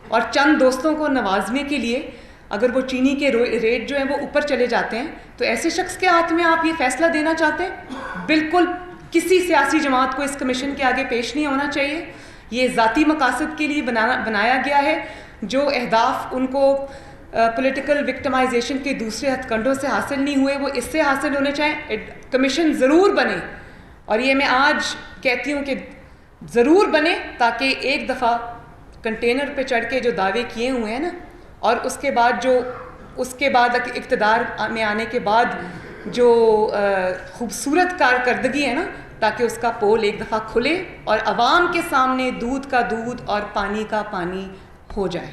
اور چند دوستوں کو نوازنے کے لیے اگر وہ چینی کے ریٹ جو ہیں وہ اوپر چلے جاتے ہیں تو ایسے شخص کے ہاتھ میں آپ یہ فیصلہ دینا چاہتے ہیں؟ بالکل کسی سیاسی جماعت کو اس کمیشن کے آگے پیش نہیں ہونا چاہیے۔ یہ ذاتی مقاصد کے لیے بنایا گیا ہے، جو اہداف ان کو پولیٹیکل وکٹمائزیشن کے دوسرے ہتھ کنڈوں سے حاصل نہیں ہوئے، وہ اس سے حاصل ہونے چاہیں. کمیشن ضرور بنے، اور یہ میں آج کہتی ہوں کہ ضرور بنے، تاکہ ایک دفعہ کنٹینر پہ چڑھ کے جو دعوے کیے ہوئے ہیں نا، اور اس کے بعد اقتدار میں آنے کے بعد جو خوبصورت کارکردگی ہے نا، تاکہ اس کا پول ایک دفعہ کھلے اور عوام کے سامنے دودھ کا دودھ اور پانی کا پانی ہو جائے.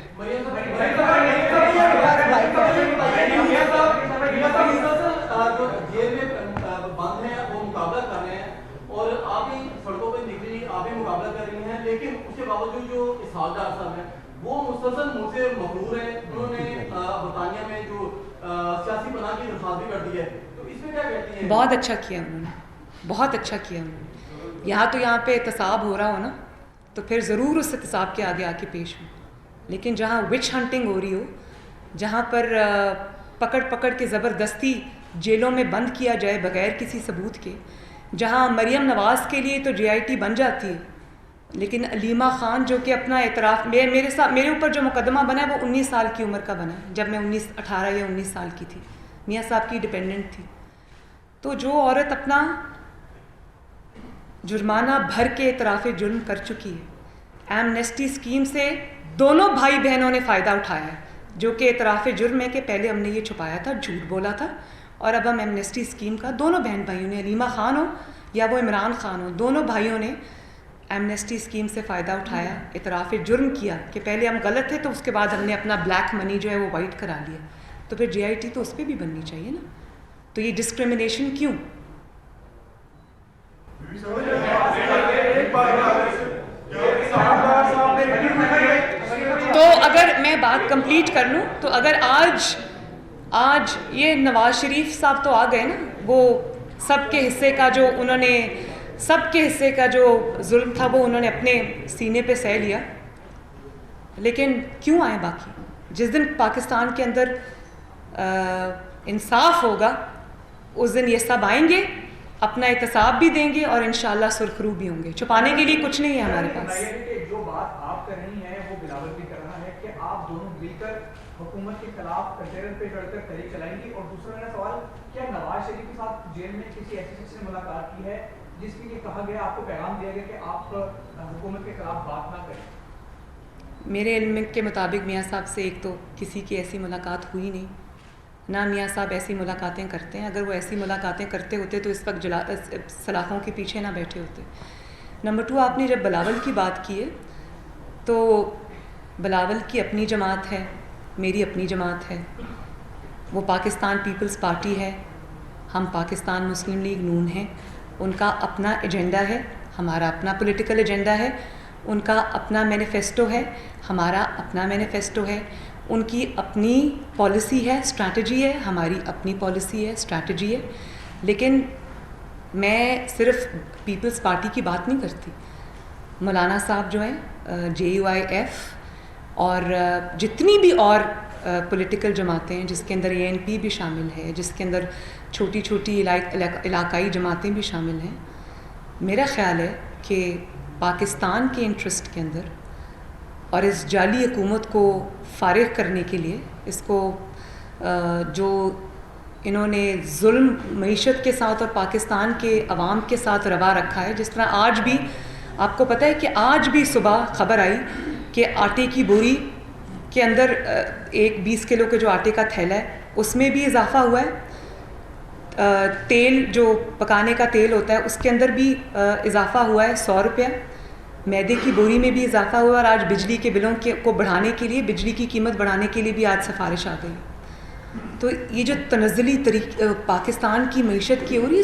جیل میں بند ہیں وہ مقابلہ کر رہے ہیں اور آپ ہی سڑکوں پہ نکلی، آپ ہی مقابلہ کر رہی ہیں، لیکن اس کے باوجود جو اسحاق ڈار صاحب ہیں وہ مسلسل مجھ سے مغرور ہیں. انہوں نے برطانیہ میں جو سیاسی پناہ کی درخواست بھی کر دی ہے، تو اس میں کیا کہتی ہیں؟ بہت اچھا کیا انہوں نے، بہت اچھا کیا انہوں نے. یہاں پہ احتساب ہو رہا ہو نا، تو پھر ضرور اس احتساب کے آگے آ کے پیش ہوں. لیکن جہاں وچ ہنٹنگ ہو رہی ہو، جہاں پر پکڑ کے زبردستی جیلوں میں بند کیا جائے بغیر کسی ثبوت کے، جہاں مریم نواز کے لیے تو GIT بن جاتی ہے، لیکن علیمہ خان جو کہ اپنا اعتراف میرے اوپر جو مقدمہ بنا ہے وہ 19 سال کی عمر کا بنا ہے، جب میں 18 یا 19 سال کی تھی، میاں صاحب کی ڈپینڈنٹ تھی. تو جو عورت اپنا جرمانہ بھر کے اعتراف جرم کر چکی ہے، ایمنیسٹی اسکیم سے دونوں بھائی بہنوں نے فائدہ اٹھایا ہے، جو کہ اعتراف جرم ہے کہ پہلے ہم نے یہ چھپایا تھا، جھوٹ بولا تھا، اور اب ہم ایمنیسٹی اسکیم کا دونوں بہن بھائیوں نے، علیمہ خان ہو یا وہ عمران خان ہو، دونوں بھائیوں نے ایمنیسٹی اسکیم سے فائدہ اٹھایا، اعتراف جرم کیا کہ پہلے ہم غلط تھے، تو اس کے بعد ہم نے اپنا بلیک منی جو ہے وہ وائٹ کرا لیا. تو پھر GIT تو اس پہ بھی بننی چاہیے نا. تو یہ ڈسکرمنیشن کیوں؟ تو اگر میں بات کمپلیٹ کر لوں تو اگر آج یہ نواز شریف صاحب تو آ گئے نا، وہ سب کے حصے کا جو ظلم تھا وہ انہوں نے اپنے سینے پہ سہ لیا. لیکن کیوں آئے باقی؟ جس دن پاکستان کے اندر انصاف ہوگا اس دن یہ سب آئیں گے، اپنا احتساب بھی دیں گے اور انشاءاللہ سرخرو بھی ہوں گے. چھپانے کے لیے کچھ نہیں ہے ہمارے پاس. جو بات آپ کر رہی ہیں وہ بلاول بھی کر رہا ہے کہ آپ دونوں مل کر حکومت کے خلاف کنٹینر پہ چڑھ کر تحریک چلائیں گی. اور دوسرا میرا سوال، کیا نواز شریف کے ساتھ جیل میں کسی ایسے شخص نے ملاقات کی ہے جس کی یہ کہا گیا، آپ کو پیغام دیا گیا کہ آپ حکومت کے خلاف بات نہ کریں؟ میرے علم کے مطابق میاں صاحب سے ایک تو کسی کی ایسی ملاقات ہوئی نہیں، نہ میاں صاحب ایسی ملاقاتیں کرتے ہیں. اگر وہ ایسی ملاقاتیں کرتے ہوتے تو اس وقت سلاخوں کے پیچھے نہ بیٹھے ہوتے. نمبر 2، آپ نے جب بلاول کی بات کی ہے تو بلاول کی اپنی جماعت ہے، میری اپنی جماعت ہے، وہ پاکستان پیپلز پارٹی ہے، ہم پاکستان مسلم لیگ نون ہیں. ان کا اپنا ایجنڈا ہے، ہمارا اپنا پولیٹیکل ایجنڈا ہے. ان کا اپنا مینیفیسٹو ہے، ہمارا اپنا مینیفیسٹو ہے. ان کی اپنی پالیسی ہے، اسٹریٹجی ہے، ہماری اپنی پالیسی ہے، اسٹریٹجی ہے. لیکن میں صرف پیپلز پارٹی کی بات نہیں کرتی. مولانا صاحب جو ہیں JUIF اور جتنی بھی اور پولیٹیکل جماعتیں ہیں، جس کے اندر ANP بھی شامل ہے، جس کے اندر چھوٹی چھوٹی علاقائی جماعتیں بھی شامل ہیں، میرا خیال ہے کہ پاکستان کے انٹرسٹ کے اندر اور اس جعلی حکومت کو فارغ کرنے کے لیے، اس کو جو انہوں نے ظلم معیشت کے ساتھ اور پاکستان کے عوام کے ساتھ روا رکھا ہے، جس طرح آج بھی آپ کو پتہ ہے کہ آج بھی صبح خبر آئی کہ آٹے کی بوری کے اندر ایک 20 کلو کے جو آٹے کا تھیلا ہے اس میں بھی اضافہ ہوا ہے. تیل جو پکانے کا تیل ہوتا ہے اس کے اندر بھی اضافہ ہوا ہے 100 روپیہ. میدے کی بوری میں بھی اضافہ ہوا. اور آج بجلی کے بلوں کو بڑھانے کے لیے، بجلی کی قیمت بڑھانے کے لیے بھی آج سفارش آ گئی. تو یہ جو تنزلی پاکستان کی معیشت کی ہو رہی ہے،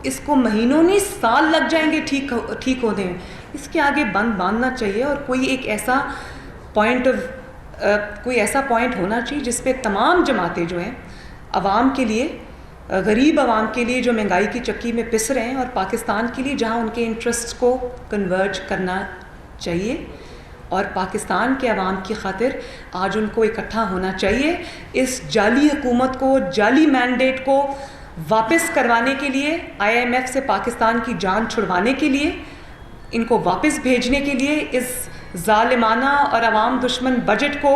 اس کو مہینوں نہیں سال لگ جائیں گے ٹھیک ہونے میں. اس کے آگے باندھنا چاہیے اور کوئی ایک ایسا پوائنٹ ہونا چاہیے جس پہ تمام جماعتیں جو ہیں عوام کے لیے، غریب عوام کے لیے جو مہنگائی کی چکی میں پس رہے ہیں، اور پاکستان کے لیے جہاں ان کے انٹرسٹ کو کنورج کرنا چاہیے، اور پاکستان کے عوام کی خاطر آج ان کو اکٹھا ہونا چاہیے. اس جعلی حکومت کو، جعلی مینڈیٹ کو واپس کروانے کے لیے، IMF سے پاکستان کی جان چھڑوانے کے لیے، ان کو واپس بھیجنے کے لیے، اس ظالمانہ اور عوام دشمن بجٹ کو